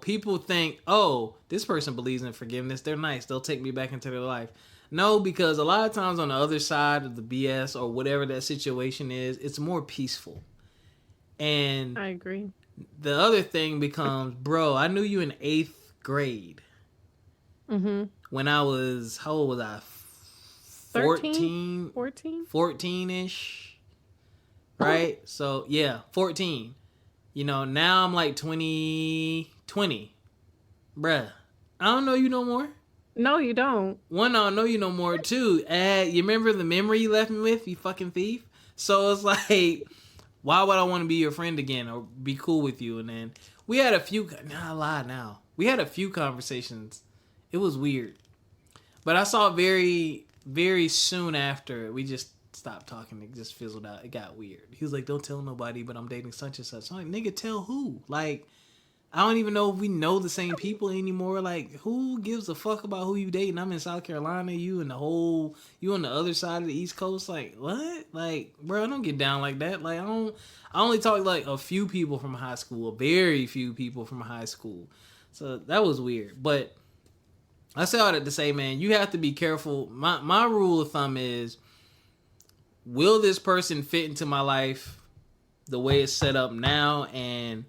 people think, oh, this person believes in forgiveness. They're nice. They'll take me back into their life. No, because a lot of times on the other side of the BS or whatever that situation is, it's more peaceful. And I agree. the other thing becomes, bro, I knew you in 8th grade. Mm-hmm. When I was, how old was I? 13? 14? 14-ish. Right? So, yeah, 14. Now I'm like 20. Bruh, I don't know you no more. No, you don't. One, I don't know you no more. Two, you remember the memory you left me with, you fucking thief? So it's like, why would I want to be your friend again or be cool with you? And then we had a few, nah, I lie now. We had a few conversations. It was weird. But I saw very, very soon after, we just stopped talking. It just fizzled out. It got weird. He was like, don't tell nobody, but I'm dating such and such. I'm like, nigga, tell who? Like, I don't even know if we know the same people anymore. Like, who gives a fuck about who you dating? I'm in South Carolina, you on the other side of the East Coast. Like, what? Like, bro, I don't get down like that. Like, I only talk like a few people from high school, a very few people from high school. So that was weird. But I say all that to say, man, you have to be careful. My rule of thumb is, will this person fit into my life the way it's set up now? And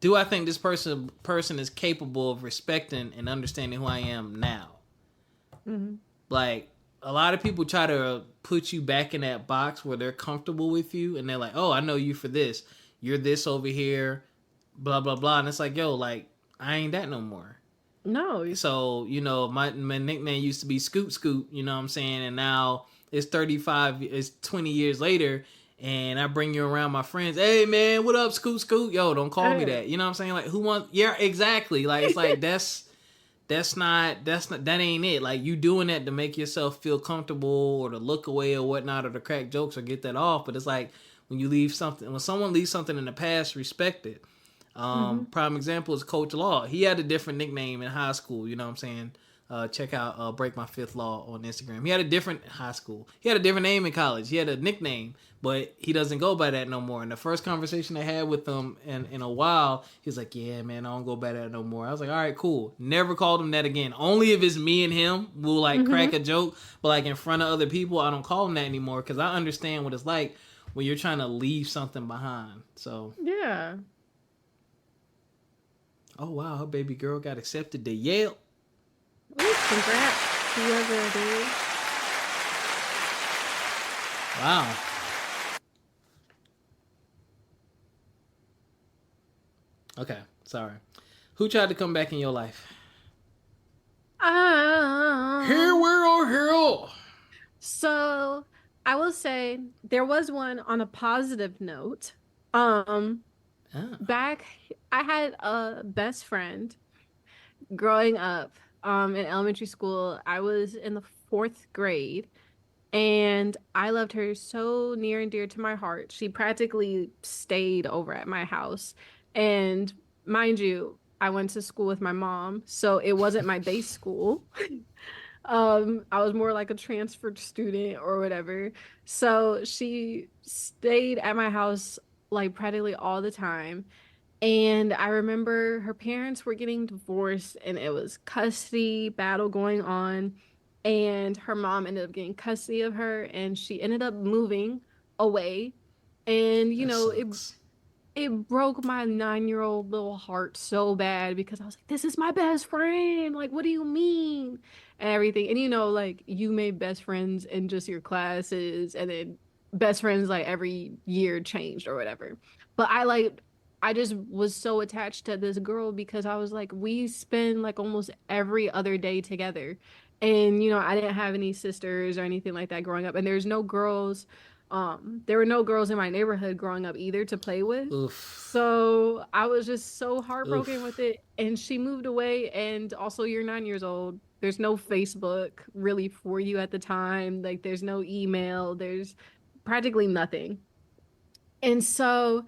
do I think this person is capable of respecting and understanding who I am now? Mm-hmm. Like, a lot of people try to put you back in that box where they're comfortable with you, and they're like, oh, I know you for this. You're this over here, blah, blah, blah. And it's like, yo, like, I ain't that no more. No. So, my nickname used to be Scoot Scoot, you know what I'm saying? And now it's 20 years later, and I bring you around my friends. Hey, man, what up, Scoot Scoot? Yo, don't call me that. You know what I'm saying? Like, who wants... Yeah, exactly. Like, it's like, that ain't it. Like, you doing that to make yourself feel comfortable or to look away or whatnot or to crack jokes or get that off. But it's like, when someone leaves something in the past, respect it. Prime example is Coach Law. He had a different nickname in high school. You know what I'm saying? Check out Break My Fifth Law on Instagram. He had a different high school. He had a different name in college. He had a nickname, but he doesn't go by that no more. And the first conversation I had with him in a while, he was like, yeah, man, I don't go by that no more. I was like, all right, cool. Never called him that again. Only if it's me and him, we'll like crack a joke. But like in front of other people, I don't call him that anymore because I understand what it's like when you're trying to leave something behind. So yeah. Oh, wow, her baby girl got accepted to Yale. Ooh, congrats, whoever it is. Wow. Okay, sorry. Who tried to come back in your life? Here we are, here. So, I will say there was one on a positive note. Back, I had a best friend growing up in elementary school. I was in the 4th grade, and I loved her so near and dear to my heart. She practically stayed over at my house. And mind you, I went to school with my mom, so it wasn't my base school. I was more like a transferred student or whatever. So she stayed at my house like practically all the time. And I remember her parents were getting divorced and it was custody battle going on. And her mom ended up getting custody of her and she ended up moving away. And, it broke my 9-year-old little heart so bad because I was like, this is my best friend. Like, what do you mean? And everything. And, like, you made best friends in just your classes and then best friends, like, every year changed or whatever. But I just was so attached to this girl because I was like, we spend like almost every other day together. And, I didn't have any sisters or anything like that growing up. And there were no girls in my neighborhood growing up either to play with. Oof. So I was just so heartbroken Oof. with it. And she moved away. And also, you're 9 years old. There's no Facebook really for you at the time. Like, there's no email. There's practically nothing. And so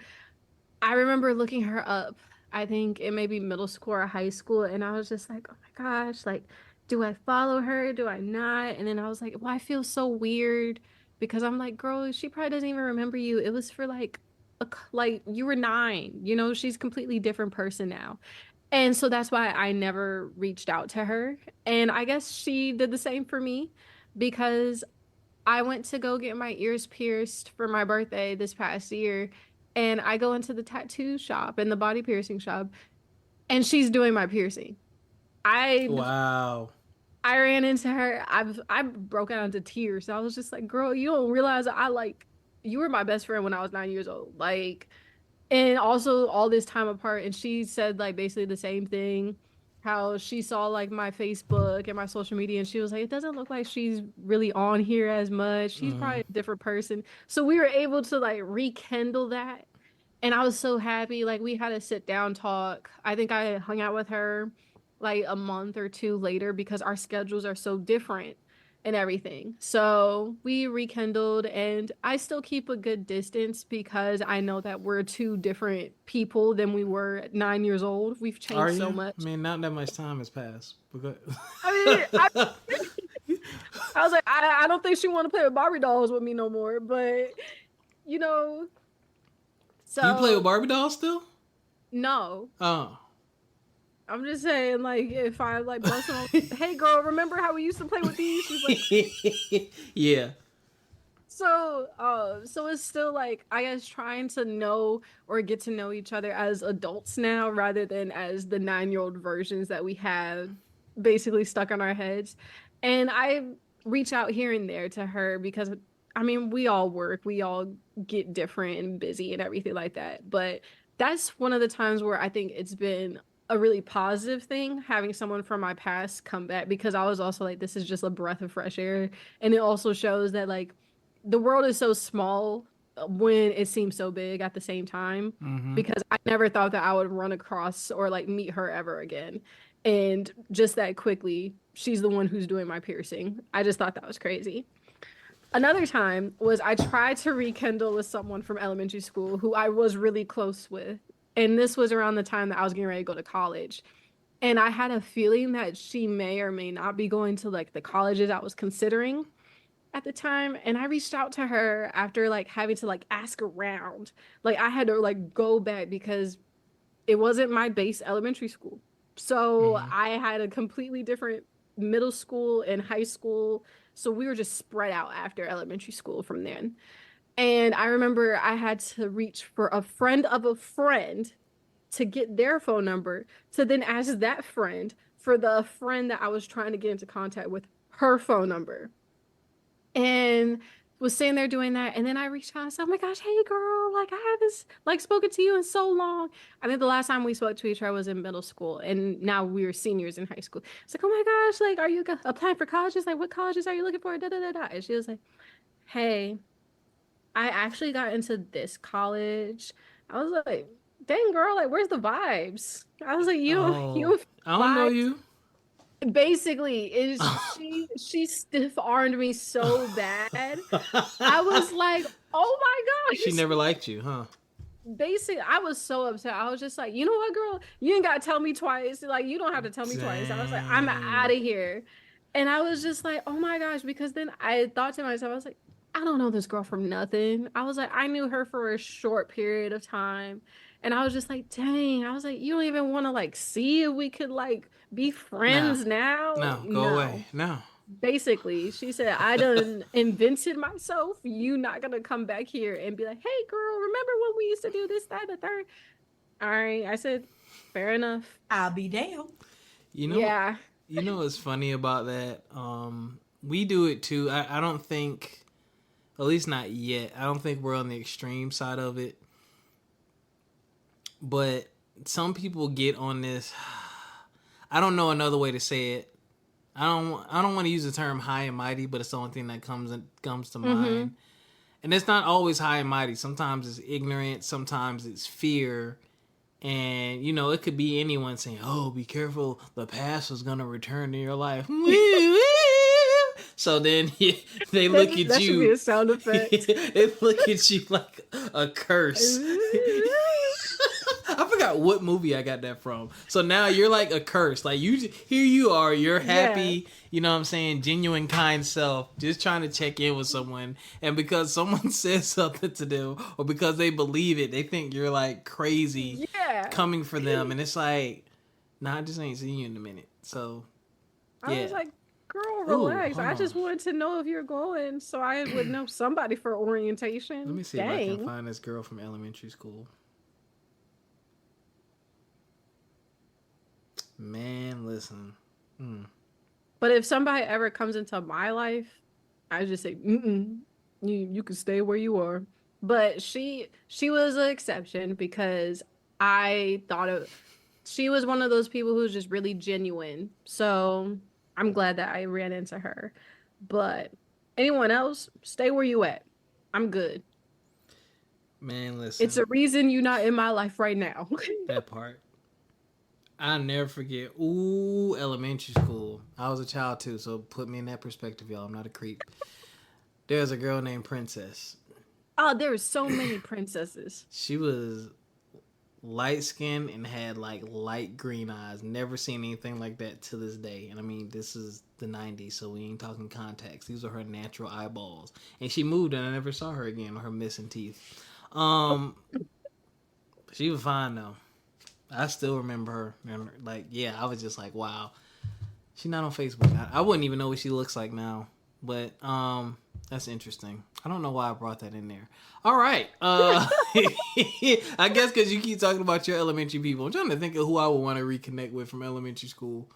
I remember looking her up, I think it may be middle school or high school. And I was just like, oh my gosh, like, do I follow her? Do I not? And then I was like, well, I feel so weird because I'm like, girl, she probably doesn't even remember you. It was for like like you were 9. You know, she's a completely different person now. And so that's why I never reached out to her. And I guess she did the same for me because I went to go get my ears pierced for my birthday this past year. And I go into the tattoo shop and the body piercing shop, and she's doing my piercing. I Wow. I ran into her. I broke out into tears. I was just like, "Girl, you don't realize you were my best friend when I was 9 years old." Like, and also all this time apart. And she said like basically the same thing, how she saw like my Facebook and my social media, and she was like, "It doesn't look like she's really on here as much. She's probably a different person." So we were able to like rekindle that, and I was so happy. Like we had a sit down talk. I think I hung out with her like a month or two later because our schedules are so different and everything. So we rekindled, and I still keep a good distance because I know that we're two different people than we were at 9 years old. We've Are changed you? so much. I mean, not that much time has passed. I mean, I was like, I don't think she want to play with Barbie dolls with me no more, but you know, so You play with Barbie dolls still? no. Oh. I'm just saying, like, if I like bust on, hey girl, remember how we used to play with these? She's like, Yeah. so it's still like I guess trying to know or get to know each other as adults now rather than as the 9-year-old versions that we have basically stuck on our heads. And I reach out here and there to her because I mean we all work, we all get different and busy and everything like that. But that's one of the times where I think it's been a really positive thing having someone from my past come back because I was also like, this is just a breath of fresh air. And it also shows that like the world is so small when it seems so big at the same time because I never thought that I would run across or like meet her ever again. And just that quickly, she's the one who's doing my piercing. I just thought that was crazy. Another time was I tried to rekindle with someone from elementary school who I was really close with. And this was around the time that I was getting ready to go to college. And I had a feeling that she may or may not be going to like the colleges I was considering at the time. And I reached out to her after like having to like ask around. Like I had to like go back because it wasn't my base elementary school. So I had a completely different middle school and high school. So we were just spread out after elementary school from then. And I remember I had to reach for a friend of a friend to get their phone number to then ask that friend for the friend that I was trying to get into contact with her phone number. And was sitting there doing that. And then I reached out and said, "Oh my gosh, hey girl, like I haven't like spoken to you in so long." I think the last time we spoke to each other was in middle school, and now we're seniors in high school. It's like, "Oh my gosh, like are you applying for colleges? Like what colleges are you looking for?" Da da da da. And she was like, "Hey, I actually got into this college." I was like, "Dang girl, like where's the vibes?" I was like, you I don't know vibes. you. Basically, is she stiff-armed me so bad. I was like, "Oh my She gosh." never liked you, huh? Basically, I was so upset. I was just like, "You know what, girl? You ain't gotta tell me twice. Like, you don't have to tell me twice." I was like, "I'm out of here." And I was just like, "Oh my gosh," because then I thought to myself, I was like, "I don't know this girl from nothing." I was like, I knew her for a short period of time. And I was just like, dang, I was like, you don't even want to like see if we could like be friends now? No, go away. No. Basically, she said, "I done invented myself. You not gonna come back here and be like, hey girl, remember when we used to do this, that, and the third?" All right. I said, fair enough. I'll be damned. You know, Yeah. you know what's funny about that? We do it too. I don't think, at least not yet, I don't think we're on the extreme side of it. But some people get on this, I don't know another way to say it. I don't want to use the term high and mighty, but it's the only thing that comes to mind. And it's not always high and mighty. Sometimes it's ignorance, sometimes it's fear. And, you know, it could be anyone saying, "Oh, be careful, the past is going to return to your life." So then they look at that you. Should be a sound effect. They look at you like a curse. I forgot what movie I got that from. So now you're like a curse. Like here you are, you're happy, you know what I'm saying, genuine, kind self, just trying to check in with someone. And because someone says something to them or because they believe it, they think you're like crazy coming for them. And it's like, nah, I just ain't seen you in a minute. So, yeah. I was like, girl, relax. Ooh, I just wanted to know if you're going so I would know somebody for orientation. Let me see if I can find this girl from elementary school. Man, listen. But if somebody ever comes into my life, I just say, you can stay where you are. But she was an exception because I thought she was one of those people who's just really genuine. So I'm glad that I ran into her. But anyone else, stay where you at. I'm good. Man, listen. It's a reason you're not in my life right now. That part. I'll never forget. Ooh, elementary school. I was a child too, so put me in that perspective, y'all. I'm not a creep. There's a girl named Princess. Oh, there were so many princesses. She was light skinned and had like light green eyes. Never seen anything like that to this day. And I mean, this is the 90s, so we ain't talking contacts. These are her natural eyeballs. And she moved and I never saw her again, or her missing teeth. She was fine though. I still remember her. Like, yeah, I was just like, wow. She's not on Facebook. I wouldn't even know what she looks like now. But that's interesting. I don't know why I brought that in there. All right. I guess because you keep talking about your elementary people. I'm trying to think of who I would want to reconnect with from elementary school.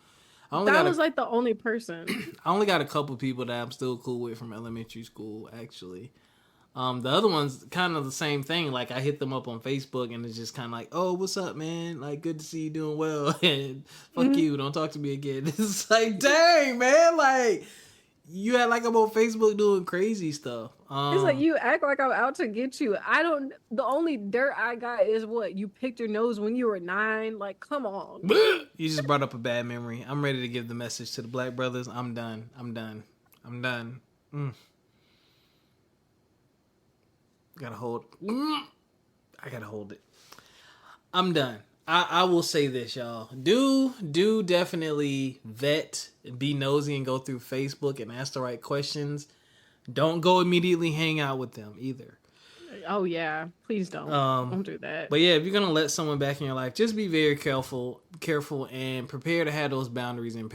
That was like the only person. I only got a couple people that I'm still cool with from elementary school, actually. The other one's kind of the same thing. Like, I hit them up on Facebook and it's just kind of like, oh, what's up, man? Like, good to see you doing well. And fuck you, don't talk to me again. It's like, dang, man. Like, you act like I'm on Facebook doing crazy stuff. It's like, you act like I'm out to get you. The only dirt I got is what? You picked your nose when you were 9? Like, come on. You just brought up a bad memory. I'm ready to give the message to the Black brothers. I'm done. Gotta hold. I gotta hold it. I'm done. I will say this, y'all. Do definitely vet, be nosy, and go through Facebook and ask the right questions. Don't go immediately hang out with them either. Oh yeah, please don't do that. But yeah, if you're gonna let someone back in your life, just be very careful, and prepare to have those boundaries in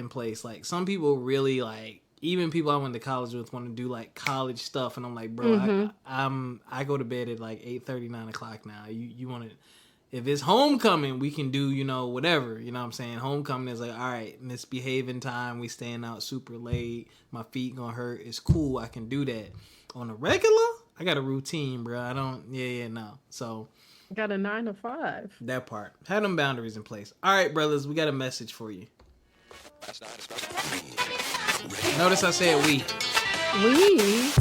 place. Like, some people really, like, even people I went to college with want to do like college stuff, and I'm like, bro, I go to bed at like 8:30, 9 o'clock now. You want to, if it's homecoming, we can do, whatever, you know what I'm saying? Homecoming is like, all right, misbehaving time, we staying out super late, my feet gonna hurt, it's cool, I can do that. On a regular, I got a routine, bro. I don't, no. So, got a 9 to 5. That part. Have them boundaries in place. All right, brothers, we got a message for you. Notice I said we. We?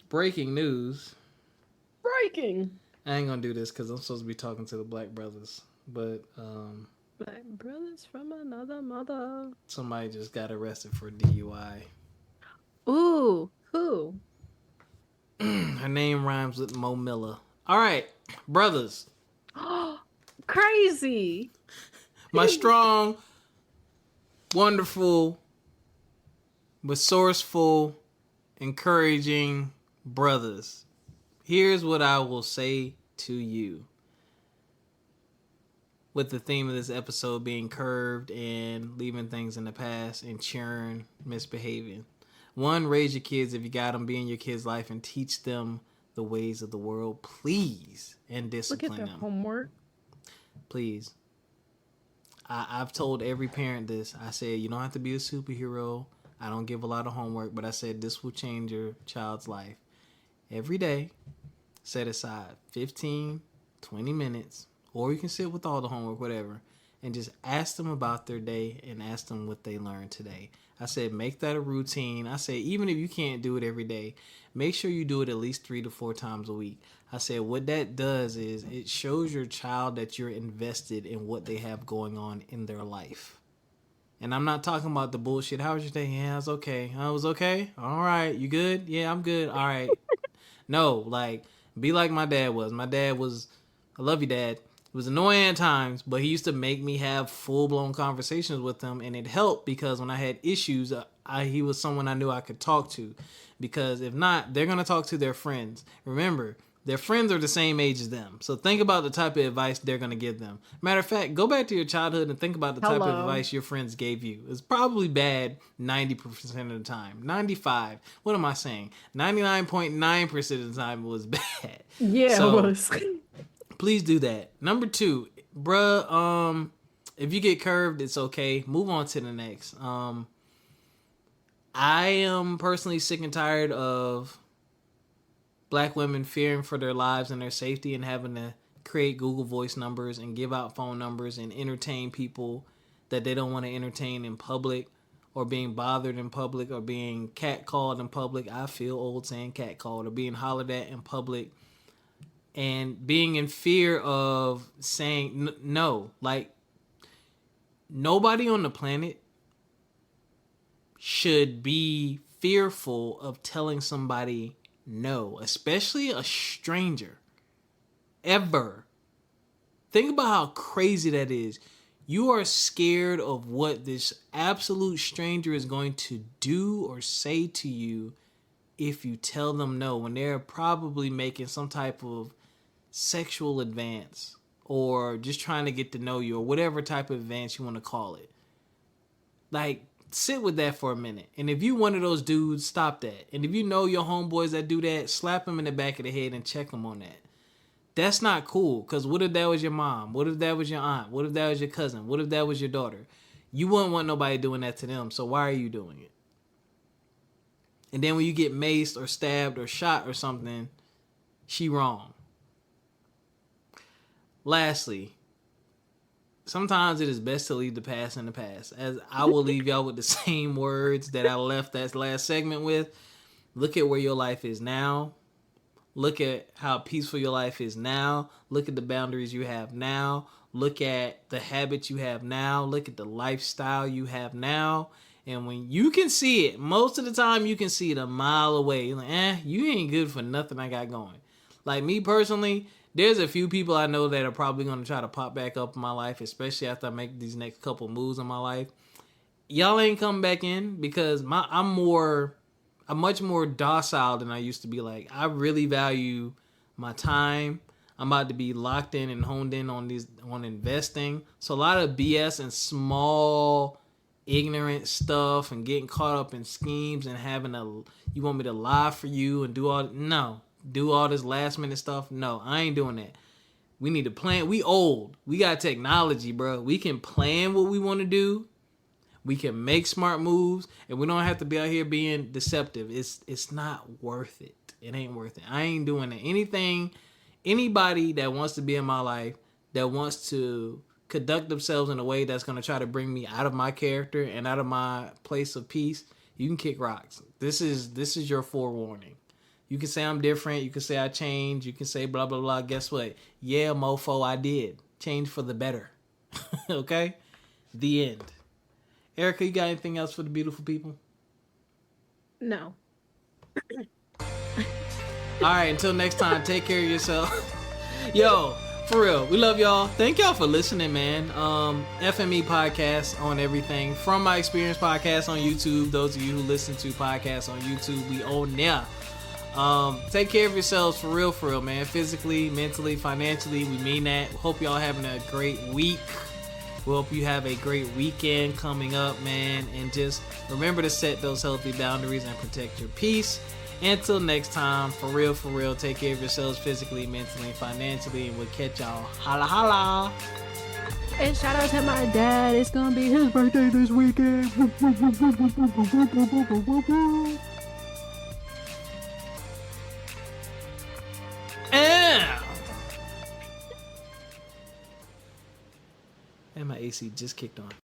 Breaking news. Breaking. I ain't gonna do this because I'm supposed to be talking to the Black brothers, but Black brothers from another mother. Somebody just got arrested for DUI. Ooh, who? Her name rhymes with Mo Miller. All right, brothers. Crazy. My strong, wonderful, resourceful, encouraging brothers, here's what I will say to you. With the theme of this episode being curved and leaving things in the past and cheering, misbehaving. 1, raise your kids if you got them. Be in your kids' life and teach them the ways of the world, please, and discipline them. Look at their homework. Please. I've told every parent this. I said, you don't have to be a superhero. I don't give a lot of homework, but I said this will change your child's life. Every day, set aside 15, 20 minutes, or you can sit with all the homework, whatever, and just ask them about their day and ask them what they learned today. I said, make that a routine. I said, even if you can't do it every day, make sure you do it at least 3 to 4 times a week. I said, what that does is it shows your child that you're invested in what they have going on in their life. And I'm not talking about the bullshit. How was your day? Yeah, I was okay. I was okay. All right. You good? Yeah, I'm good. All right. No, like, be like my dad was. My dad was, I love you, Dad. It was annoying at times, but he used to make me have full-blown conversations with him, and it helped because when I had issues, he was someone I knew I could talk to. Because if not, they're going to talk to their friends. Remember, their friends are the same age as them. So think about the type of advice they're going to give them. Matter of fact, go back to your childhood and think about the type of advice your friends gave you. It's probably bad 90% of the time. 95. What am I saying? 99.9% of the time it was bad. Yeah, so, it was. Please do that. Number 2, bruh, if you get curved, it's okay. Move on to the next. I am personally sick and tired of Black women fearing for their lives and their safety and having to create Google Voice numbers and give out phone numbers and entertain people that they don't want to entertain in public, or being bothered in public, or being catcalled in public. I feel old saying catcalled, or being hollered at in public. And being in fear of saying no. Like, nobody on the planet should be fearful of telling somebody no, especially a stranger. Ever. Think about how crazy that is. You are scared of what this absolute stranger is going to do or say to you if you tell them no, when they're probably making some type of sexual advance or just trying to get to know you, or whatever type of advance you want to call it. Like, sit with that for a minute. And if you one of those dudes, stop that. And if you know your homeboys that do that, slap them in the back of the head and check them on that. That's not cool. Because what if that was your mom? What if that was your aunt? What if that was your cousin? What if that was your daughter? You wouldn't want nobody doing that to them. So why are you doing it? And then when you get maced or stabbed or shot or something, she wrong. Lastly, sometimes it is best to leave the past in the past. As I will leave y'all with the same words that I left that last segment with. Look at where your life is now. Look at how peaceful your life is now. Look at the boundaries you have now. Look at the habits you have now. Look at the lifestyle you have now. And when you can see it, most of the time you can see it a mile away. You're like, you ain't good for nothing I got going. Like me personally, there's a few people I know that are probably going to try to pop back up in my life, especially after I make these next couple moves in my life. Y'all ain't coming back in because I'm much more docile than I used to be. Like, I really value my time. I'm about to be locked in and honed in on investing. So a lot of BS and small, ignorant stuff and getting caught up in schemes and you want me to lie for you and do all this last minute stuff. No, I ain't doing that. We need to plan. We old. We got technology, bro. We can plan what we want to do. We can make smart moves, and we don't have to be out here being deceptive. It's not worth it. It ain't worth it. I ain't doing it. Anybody that wants to be in my life, that wants to conduct themselves in a way that's going to try to bring me out of my character and out of my place of peace, you can kick rocks. This is your forewarning. You can say I'm different. You can say I changed. You can say blah, blah, blah. Guess what? Yeah, mofo, I did. Change for the better. Okay? The end. Erica, you got anything else for the beautiful people? No. All right, until next time, take care of yourself. Yo, for real, we love y'all. Thank y'all for listening, man. FME podcast on everything. From My Experience podcast on YouTube. Those of you who listen to podcasts on YouTube, we own there. Take care of yourselves for real, man. Physically, mentally, financially, we mean that. Hope y'all having a great week. We hope you have a great weekend coming up, man. And just remember to set those healthy boundaries and protect your peace. Until next time, for real, take care of yourselves physically, mentally, financially, and we'll catch y'all. Holla, holla. And shout out to my dad. It's gonna be his birthday this weekend. And my AC just kicked on.